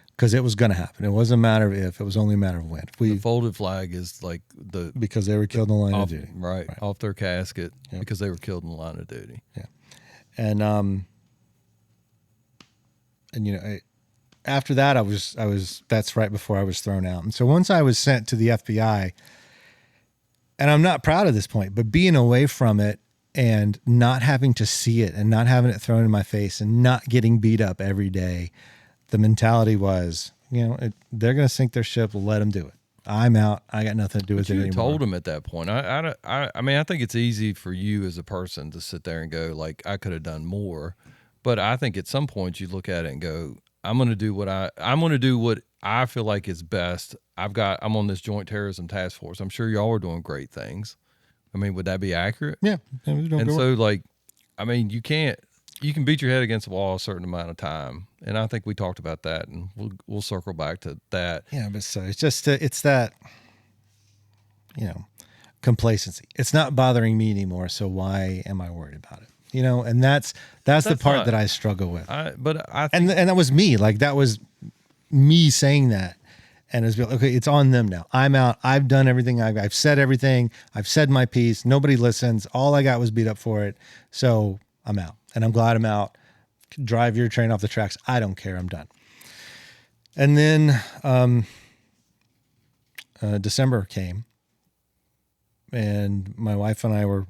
Because it was going to happen. It wasn't a matter of if, it was only a matter of when. The folded flag is like because they were killed in the line of duty. Right, off their casket because they were killed in the line of duty. Yeah. And after that, I was that's right before I was thrown out. And so once I was sent to the FBI, and I'm not proud of this point, but being away from it and not having to see it and not having it thrown in my face and not getting beat up every day, the mentality was, they're going to sink their ship. Let them do it. I'm out. I got nothing to do with it You anymore. told him at that point. I mean, I think it's easy for you as a person to sit there and go like, I could have done more, but I think at some point you look at it and go, I'm going to do what I feel like is best. I'm on this joint terrorism task force. I'm sure y'all are doing great things. I mean, would that be accurate? Yeah. And so, like, I mean, you can beat your head against the wall a certain amount of time, and I think we talked about that, and we'll circle back to that. Yeah, but so it's just it's that, complacency. It's not bothering me anymore. So why am I worried about it? And that's the part that I struggle with. But I think, and that was me. Like that was me saying that. And it's okay. It's on them now. I'm out. I've done everything. I've said everything. I've said my piece. Nobody listens. All I got was beat up for it. So I'm out, and I'm glad I'm out. Drive your train off the tracks. I don't care. I'm done. And then December came, and my wife and I were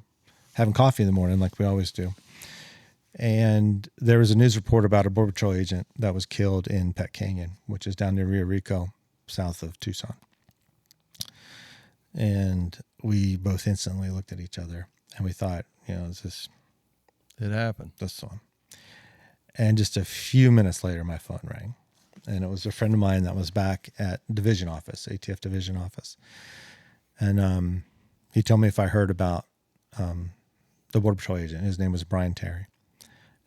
having coffee in the morning, like we always do. And there was a news report about a Border Patrol agent that was killed in Pet Canyon, which is down near Rio Rico, south of Tucson. And we both instantly looked at each other and we thought, it happened. This one. And just a few minutes later, my phone rang, and it was a friend of mine that was back at division office, ATF division office. And he told me if I heard about the Border Patrol agent. His name was Brian Terry.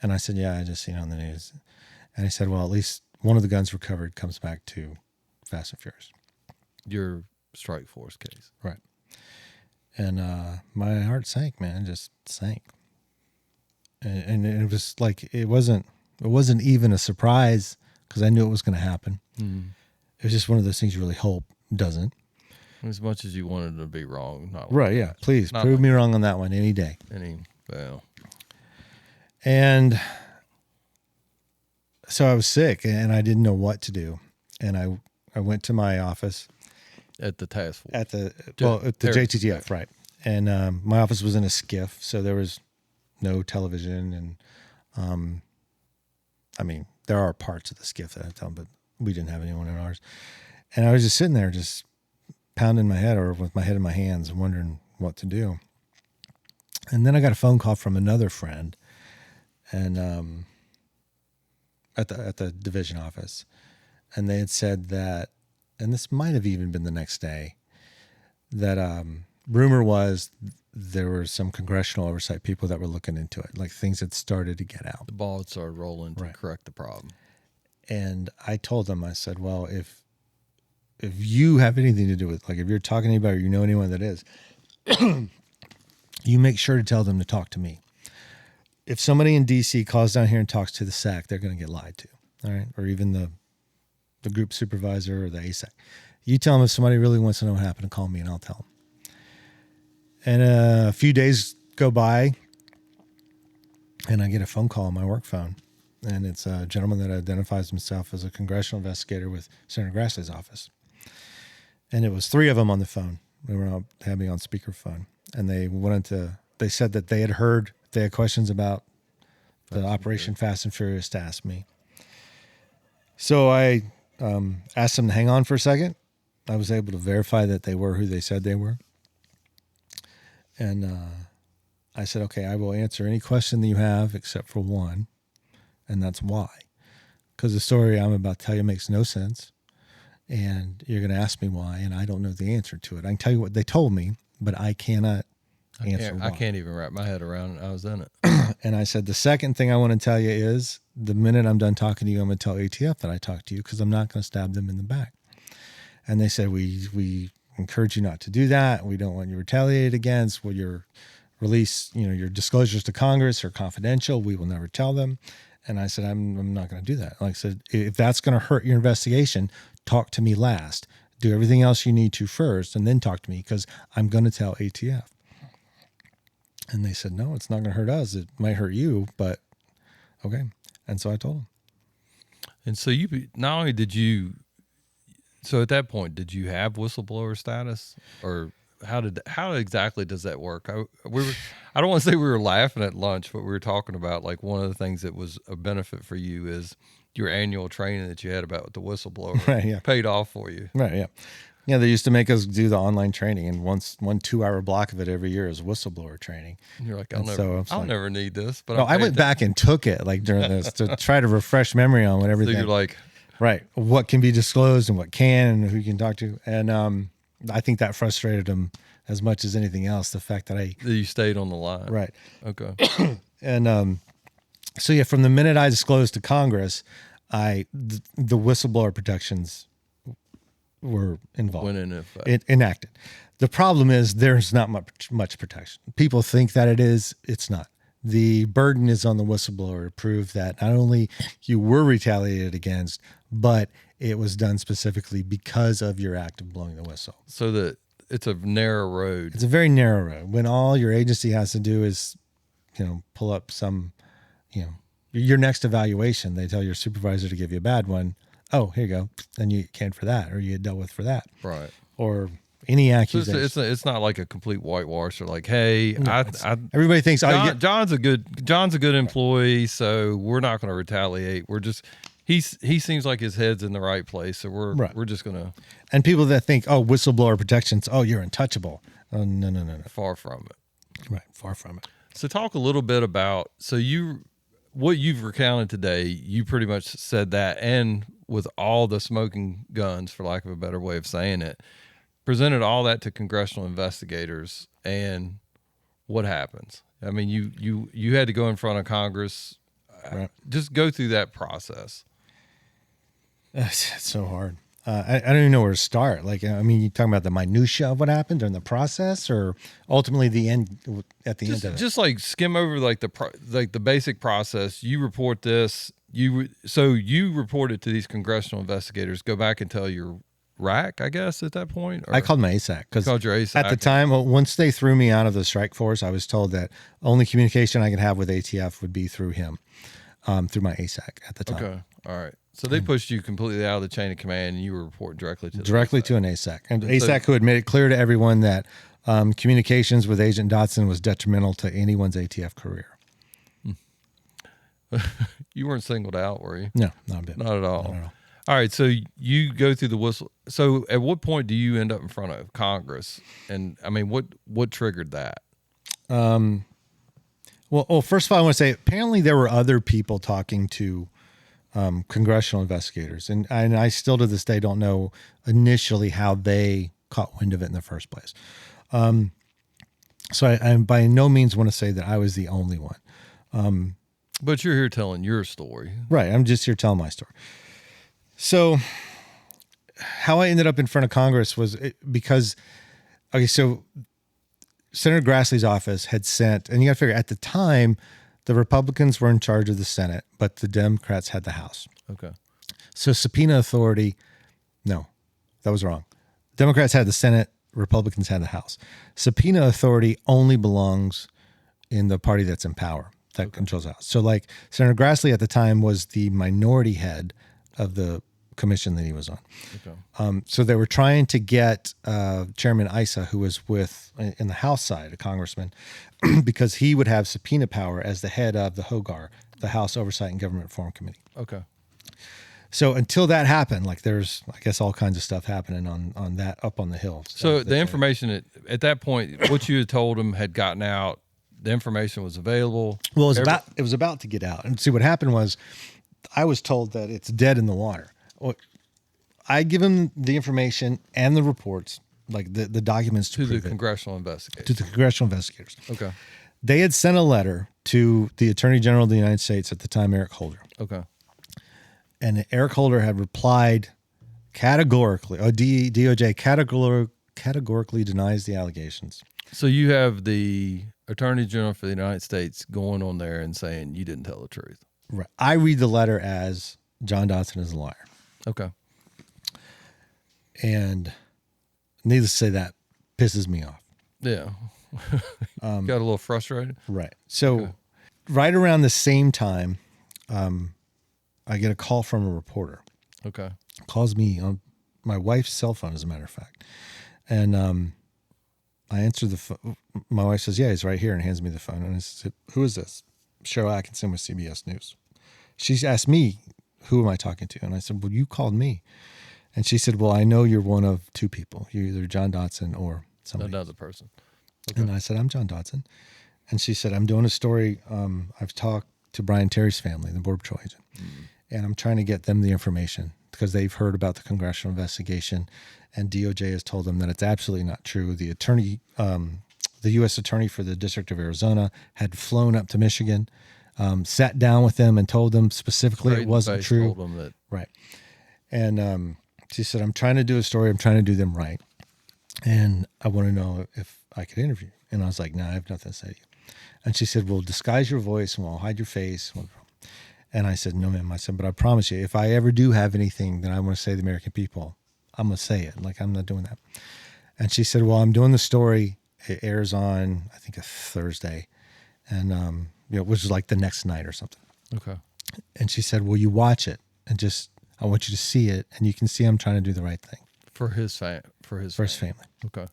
And I said, yeah, I just seen it on the news. And he said, well, at least one of the guns recovered comes back to Fast and Furious. Your strike force case. Right. And my heart sank, man, just sank. And it was like, it wasn't even a surprise because I knew it was going to happen. Mm. It was just one of those things you really hope doesn't. As much as you wanted to be wrong. Not right, yeah. Please prove me wrong on that one any day. And so I was sick and I didn't know what to do. And I went to my office. At the task force. At the JTTF, right. And my office was in a skiff, so there was no television. And I mean, there are parts of the skiff that I tell them, but we didn't have anyone in ours. And I was just sitting there just pounding my head or with my head in my hands and wondering what to do. And then I got a phone call from another friend and at the division office. And they had said that, and this might have even been the next day, that rumor was there were some congressional oversight people that were looking into it. Like things had started to get out. The ball had started rolling to correct the problem. And I told them, I said, well, if you have anything to do with, like if you're talking to anybody or you know anyone that is, you make sure to tell them to talk to me. If somebody in DC calls down here and talks to the SAC, they're going to get lied to. All right. Or even the group supervisor or the ASAC. You tell them if somebody really wants to know what happened to call me and I'll tell them. And a few days go by and I get a phone call on my work phone. And it's a gentleman that identifies himself as a congressional investigator with Senator Grassley's office. And it was three of them on the phone. They were having me on speakerphone. And they said that they had questions about the Operation Fast and Furious to ask me. So I asked them to hang on for a second. I was able to verify that they were who they said they were. And I said, okay, I will answer any question that you have except for one, and that's why. Because the story I'm about to tell you makes no sense, and you're going to ask me why, and I don't know the answer to it. I can tell you what they told me, but I cannot answer why. I can't even wrap my head around it. I was in it. And I said, the second thing I want to tell you is the minute I'm done talking to you, I'm going to tell ATF that I talked to you because I'm not going to stab them in the back. And they said, we encourage you not to do that. We don't want you retaliated against. Well, your release, your disclosures to Congress are confidential. We will never tell them. And I said, I'm not going to do that. Like I said, if that's going to hurt your investigation, talk to me last. Do everything else you need to first and then talk to me because I'm going to tell ATF. And they said, no, it's not going to hurt us. It might hurt you, but okay. And so I told them. And so not only did you, so at that point, did you have whistleblower status or how exactly does that work? I don't want to say we were laughing at lunch, but we were talking about like one of the things that was a benefit for you is your annual training that you had about the whistleblower right, yeah. paid off for you. Right. Yeah. Yeah, they used to make us do the online training, and one 2-hour block of it every year is whistleblower training. And you're like, I'll never need this. But no, I went back and took it like during this to try to refresh memory on what everything. So you're like, right, what can be disclosed and what can, and who you can talk to, and I think that frustrated him as much as anything else. The fact that you stayed on the line, right, okay, and so yeah, from the minute I disclosed to Congress, the whistleblower protections were involved. Went in effect. Enacted. The problem is there's not much protection. People think that it is. It's not. The burden is on the whistleblower to prove that not only you were retaliated against, but it was done specifically because of your act of blowing the whistle. So that it's a narrow road. It's a very narrow road. When all your agency has to do is, pull up some, your next evaluation, they tell your supervisor to give you a bad one. Oh, here you go. Then you get canned for that, or you get dealt with for that. Right. Or any accusation. So it's not like a complete whitewash or like, hey, no, everybody thinks John's a good employee, so we're not going to retaliate. We're just he seems like his head's in the right place, so we're just going to. And people that think, oh, whistleblower protections, oh, you're untouchable. Oh, no. Far from it. Right, far from it. So talk a little bit about what you've recounted today. You pretty much said that, and with all the smoking guns, for lack of a better way of saying it, presented all that to congressional investigators, and what happens? I mean, you had to go in front of Congress. Right. Just go through that process. It's so hard. I don't even know where to start. Like, I mean, you're talking about the minutia of what happened during the process, or ultimately the end at the end of it. Just like skim over like the basic process. You report this. You report it to these congressional investigators. Go back and tell your RAC, I guess, at that point. Or? I called my ASAC because at the time, once they threw me out of the strike force, I was told that only communication I could have with ATF would be through him, through my ASAC at the time. Okay, all right. So they pushed you completely out of the chain of command, and you were reporting directly to an ASAC, and ASAC who had made it clear to everyone that communications with Agent Dodson was detrimental to anyone's ATF career. You weren't singled out, were you? No, not a bit. Not at all. All right, so you go through the whistle. So at what point do you end up in front of Congress? And I mean, what triggered that? Well, first of all, I want to say apparently there were other people talking to congressional investigators, and I still to this day don't know initially how they caught wind of it in the first place. So I by no means want to say that I was the only one. But you're here telling your story. Right. I'm just here telling my story. So how I ended up in front of Congress was because, so Senator Grassley's office had sent, and you got to figure at the time, the Republicans were in charge of the Senate, but the Democrats had the House. Okay. So subpoena authority, no, that was wrong. Democrats had the Senate, Republicans had the House. Subpoena authority only belongs in the party that's in power. That controls the House. So like Senator Grassley at the time was the minority head of the commission that he was on. Okay. So they were trying to get Chairman Issa, who was in the House side, a congressman, because he would have subpoena power as the head of the HOGAR, the House Oversight and Government Reform Committee. Okay. So until that happened, like there's, I guess, all kinds of stuff happening on that up on the hill. So the information at that point, what you had told him had gotten out. The information was available. Well, it was about to get out. And see, what happened was I was told that it's dead in the water. I give him the information and the reports, like the documents to the congressional investigators. To the congressional investigators. Okay. They had sent a letter to the Attorney General of the United States at the time, Eric Holder. Okay. And Eric Holder had replied categorically, DOJ categorically denies the allegations. So you have the Attorney General for the United States going on there and saying you didn't tell the truth. Right. I read the letter as John Dodson is a liar. Okay. And needless to say, that pisses me off. Yeah. Got a little frustrated. Right. So right around the same time, I get a call from a reporter. Okay. Calls me on my wife's cell phone, as a matter of fact. And I answer the phone. My wife says, yeah, he's right here, and hands me the phone. And I said, who is this? Cheryl Atkinson with CBS News. She asked me, who am I talking to? And I said, well, you called me. And she said, well, I know you're one of two people. You're either John Dodson or somebody Another person. Okay. And I said, I'm John Dodson. And she said, I'm doing a story. I've talked to Brian Terry's family, the Border Patrol agent, and I'm trying to get them the information because they've heard about the congressional investigation, and DOJ has told them that it's absolutely not true. The attorney, the U.S. attorney for the District of Arizona had flown up to Michigan, sat down with them and told them specifically it wasn't true. Told them that. Right. And she said, I'm trying to do a story. I'm trying to do them right. And I want to know if I could interview you. And I was like, no, I have nothing to say to you. And she said, well, disguise your voice and we'll hide your face. And I said, no, ma'am. I said, but I promise you, if I ever do have anything that I want to say to the American people, I'm going to say it. Like, I'm not doing that. And she said, well, I'm doing the story. It airs on, I think, a Thursday. And, which is like the next night or something. Okay. And she said, well, you watch it and just, I want you to see it. And you can see I'm trying to do the right thing. For his family. Okay.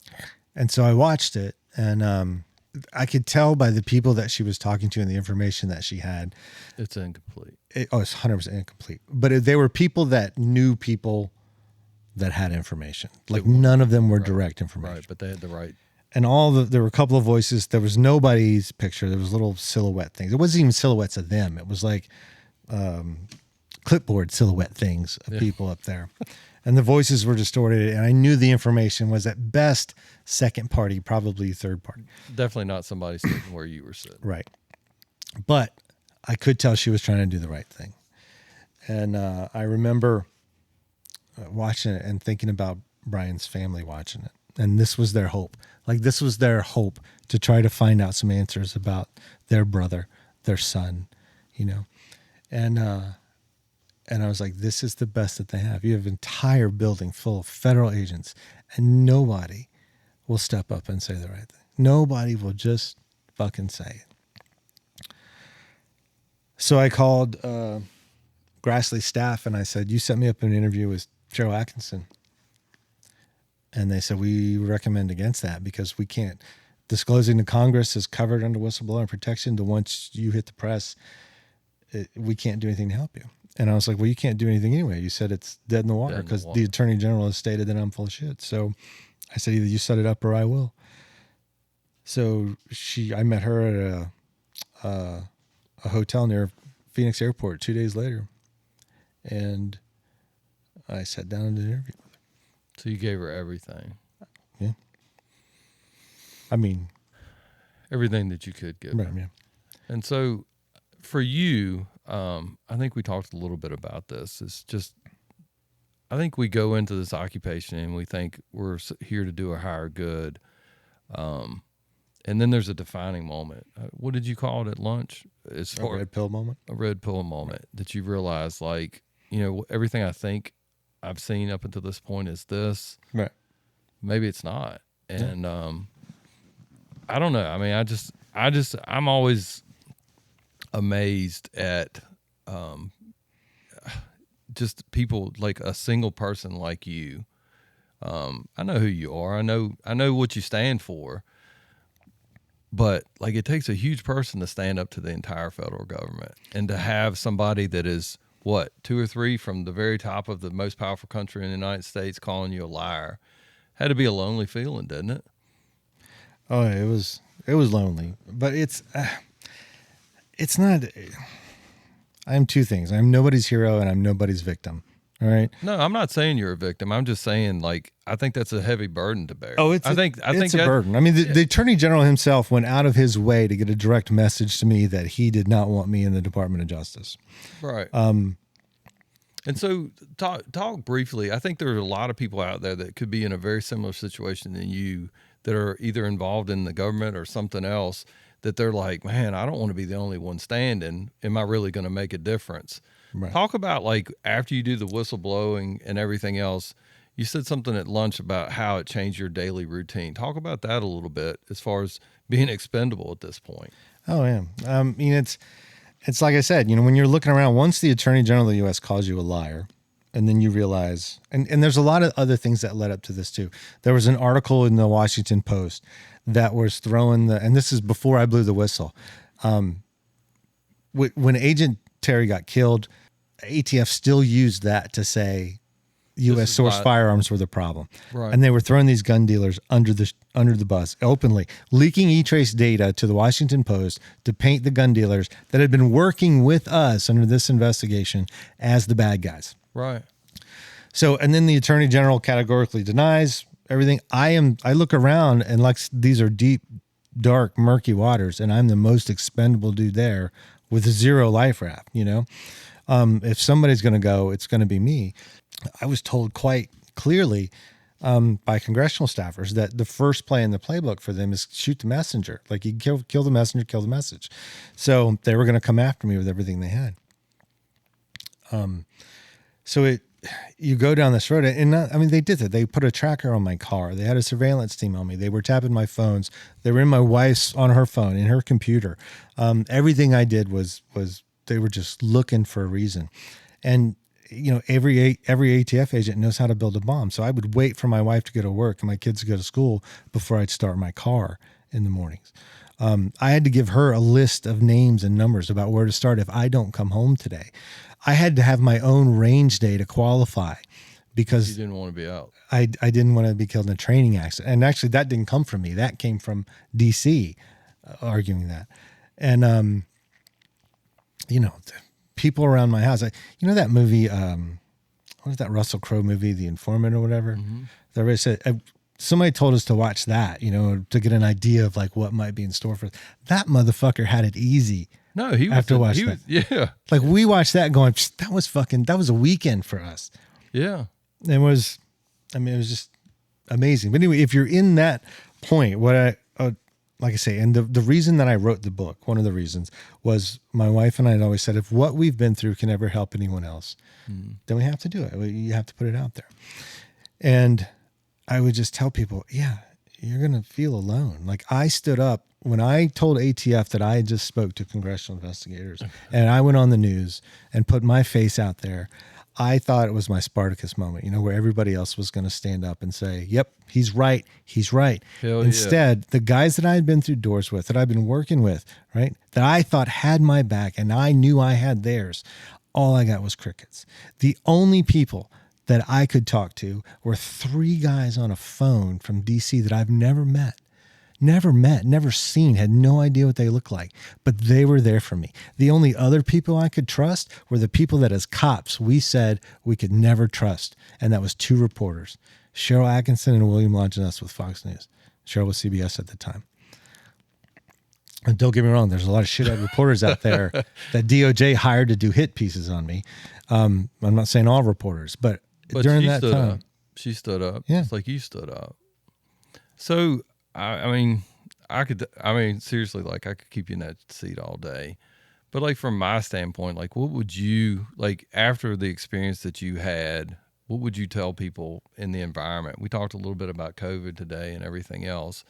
And so I watched it, and I could tell by the people that she was talking to and the information that she had. It's incomplete. It's 100% incomplete. But they were people that knew people that had information. Like none of them were direct information. Right, but they had the right. And there were a couple of voices. There was nobody's picture. There was little silhouette things. It wasn't even silhouettes of them. It was like clipboard silhouette things of people up there. And the voices were distorted, and I knew the information was at best second party, probably third party. Definitely not somebody sitting where you were sitting. Right. But I could tell she was trying to do the right thing. And I remember watching it and thinking about Brian's family watching it. And this was their hope. Like, this was their hope to try to find out some answers about their brother, their son, And I was like, this is the best that they have. You have an entire building full of federal agents, and nobody will step up and say the right thing. Nobody will just fucking say it. So I called Grassley staff, and I said, you set me up an interview with Cheryl Atkinson. And they said, we recommend against that because we can't. Disclosing to Congress is covered under whistleblower protection. Once you hit the press, we can't do anything to help you. And I was like, well, you can't do anything anyway. You said it's dead in the water because the attorney general has stated that I'm full of shit. So I said, either you set it up or I will. So I met her at a hotel near Phoenix Airport 2 days later. And I sat down and did an interview with her. So you gave her everything. Yeah. I mean, everything that you could give right, her. Yeah. And so for you, I think we talked a little bit about this. It's just, I think we go into this occupation and we think we're here to do a higher good. And then there's a defining moment. What did you call it at lunch? A red pill moment? A red pill moment that you realize, like, everything I think I've seen up until this point is this. Right. Maybe it's not. And I don't know. I mean, I'm always amazed at just people, like a single person like you. I know who you are. I know what you stand for. But like, it takes a huge person to stand up to the entire federal government, and to have somebody that is what, 2 or 3 from the very top of the most powerful country in the United States calling you a liar. Had to be a lonely feeling, didn't it? Oh, it was lonely, but it's not. I am two things. I'm nobody's hero and I'm nobody's victim. All right. No, I'm not saying you're a victim. I'm just saying, like, I think that's a heavy burden to bear. Oh, it's a burden. I mean, the Attorney General himself went out of his way to get a direct message to me that he did not want me in the Department of Justice. Right. And so talk briefly. I think there are a lot of people out there that could be in a very similar situation than you, that are either involved in the government or something else, that they're like, man, I don't want to be the only one standing. Am I really going to make a difference? Right. Talk about, like, after you do the whistleblowing and everything else, you said something at lunch about how it changed your daily routine. Talk about that a little bit as far as being expendable at this point. Oh, yeah. I mean, it's like I said, when you're looking around, once the Attorney General of the U.S. calls you a liar, and then you realize, and there's a lot of other things that led up to this too. There was an article in the Washington Post that was throwing and this is before I blew the whistle. When Agent Terry got killed, ATF still used that to say U.S. is source why- firearms were the problem. Right. And they were throwing these gun dealers under the bus openly, leaking E-Trace data to the Washington Post to paint the gun dealers that had been working with us under this investigation as the bad guys. Right. So, and then the Attorney General categorically denies everything. I look around and like these are deep, dark, murky waters, and I'm the most expendable dude there with 0 life raft, you know? If somebody's going to go, it's going to be me. I was told quite clearly by congressional staffers that the first play in the playbook for them is shoot the messenger. Like you kill the messenger, kill the message. So they were going to come after me with everything they had. So you go down this road, and I mean, they did that. They put a tracker on my car. They had a surveillance team on me. They were tapping my phones. They were in my wife's on her phone, in her computer. Everything I did was they were just looking for a reason. And you know, every ATF agent knows how to build a bomb. So I would wait for my wife to go to work and my kids to go to school before I'd start my car in the mornings. I had to give her a list of names and numbers about where to start if I don't come home today. I had to have my own range day to qualify because You didn't want to be out. I didn't want to be killed in a training accident. And actually that didn't come from me. That came from DC arguing that. And, you know, people around my house, you know, that movie, what is that Russell Crowe movie, The Informant or whatever? Mm-hmm. Everybody said, somebody told us to watch that, you know, to get an idea of like what might be in store for us. That motherfucker had it easy. No, he was. After watching that. Yeah. Like we watched that going, that was a weekend for us. Yeah. It was just amazing. But anyway, if you're in that point, what like I say, and the reason that I wrote the book, one of the reasons was my wife and I had always said, if what we've been through can ever help anyone else, then we have to do it. You have to put it out there. And I would just tell people, yeah, you're going to feel alone. Like I stood up when I told ATF that I had just spoke to congressional investigators and I went on the news and put my face out there. I thought it was my Spartacus moment, you know, where everybody else was going to stand up and say, yep, he's right. He's right. Hell Instead, the guys that I had been through doors with, that I've been working with, right, that I thought had my back and I knew I had theirs, all I got was crickets. The only people that I could talk to were 3 guys on a phone from DC that I've never met, never seen, had no idea what they looked like, but they were there for me. The only other people I could trust were the people that as cops we said we could never trust, and that was 2 reporters, Cheryl Atkinson and William Longinus with Fox News. Cheryl was CBS at the time. And don't get me wrong, there's a lot of shithead reporters out there that DOJ hired to do hit pieces on me. I'm not saying all reporters, but during that time, she stood up. Yeah. It's like you stood up. So, I mean, seriously, like I could keep you in that seat all day. But like from my standpoint, like what would you, like after the experience that you had, what would you tell people in the environment? We talked a little bit about COVID today and everything else.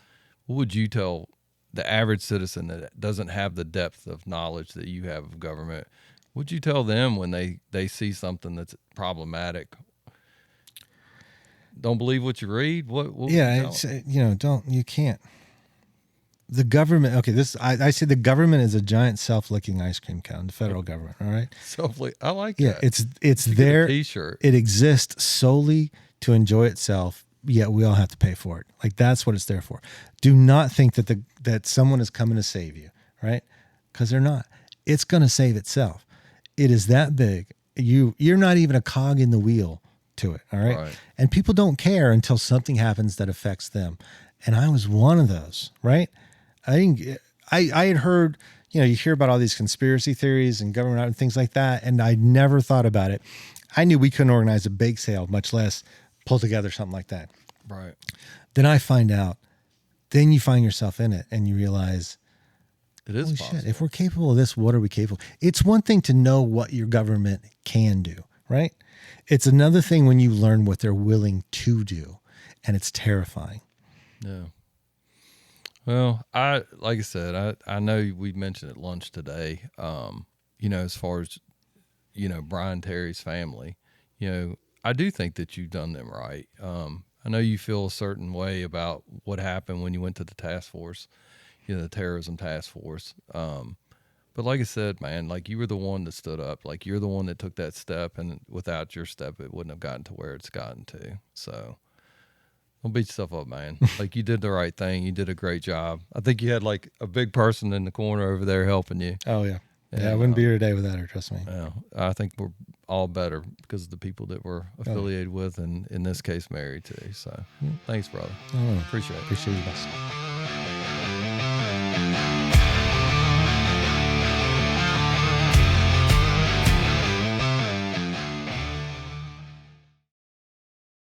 What would you tell the average citizen that doesn't have the depth of knowledge that you have of government? What would you tell them when they see something that's problematic? Don't believe what you read. What yeah, you can't. The government. Okay, I say the government is a giant self-licking ice cream cone. The federal government. All right. I like Yeah, that. it's there. T-shirt. It exists solely to enjoy itself. Yet we all have to pay for it. Like that's what it's there for. Do not think that someone is coming to save you, right? Because they're not. It's going to save itself. It is that big. You're not even a cog in the wheel to it. All right? And people don't care until something happens that affects them. And I was one of those, right? I had heard, you hear about all these conspiracy theories and government and things like that. And I never thought about it. I knew we couldn't organize a bake sale, much less pull together something like that. Right. Then I find out, then you find yourself in it and you realize, it is possible. Shit, if we're capable of this, what are we capable of? It's one thing to know what your government can do, right? It's another thing when you learn what they're willing to do, and it's terrifying. Yeah. Well, like I said, I know we mentioned at lunch today, as far as, Brian Terry's family, I do think that you've done them right. I know you feel a certain way about what happened when you went to the task force, the terrorism task force. But like I said, man, like you were the one that stood up. Like you're the one that took that step, and without your step, it wouldn't have gotten to where it's gotten to. So don't beat yourself up, man. Like you did the right thing. You did a great job. I think you had like a big person in the corner over there helping you. Oh yeah. Yeah, I And, wouldn't be here today without her, trust me. yeah, I think we're all better because of the people that we're affiliated with, and in this case, married to. So thanks, brother. Oh, Appreciate it. appreciate you guys.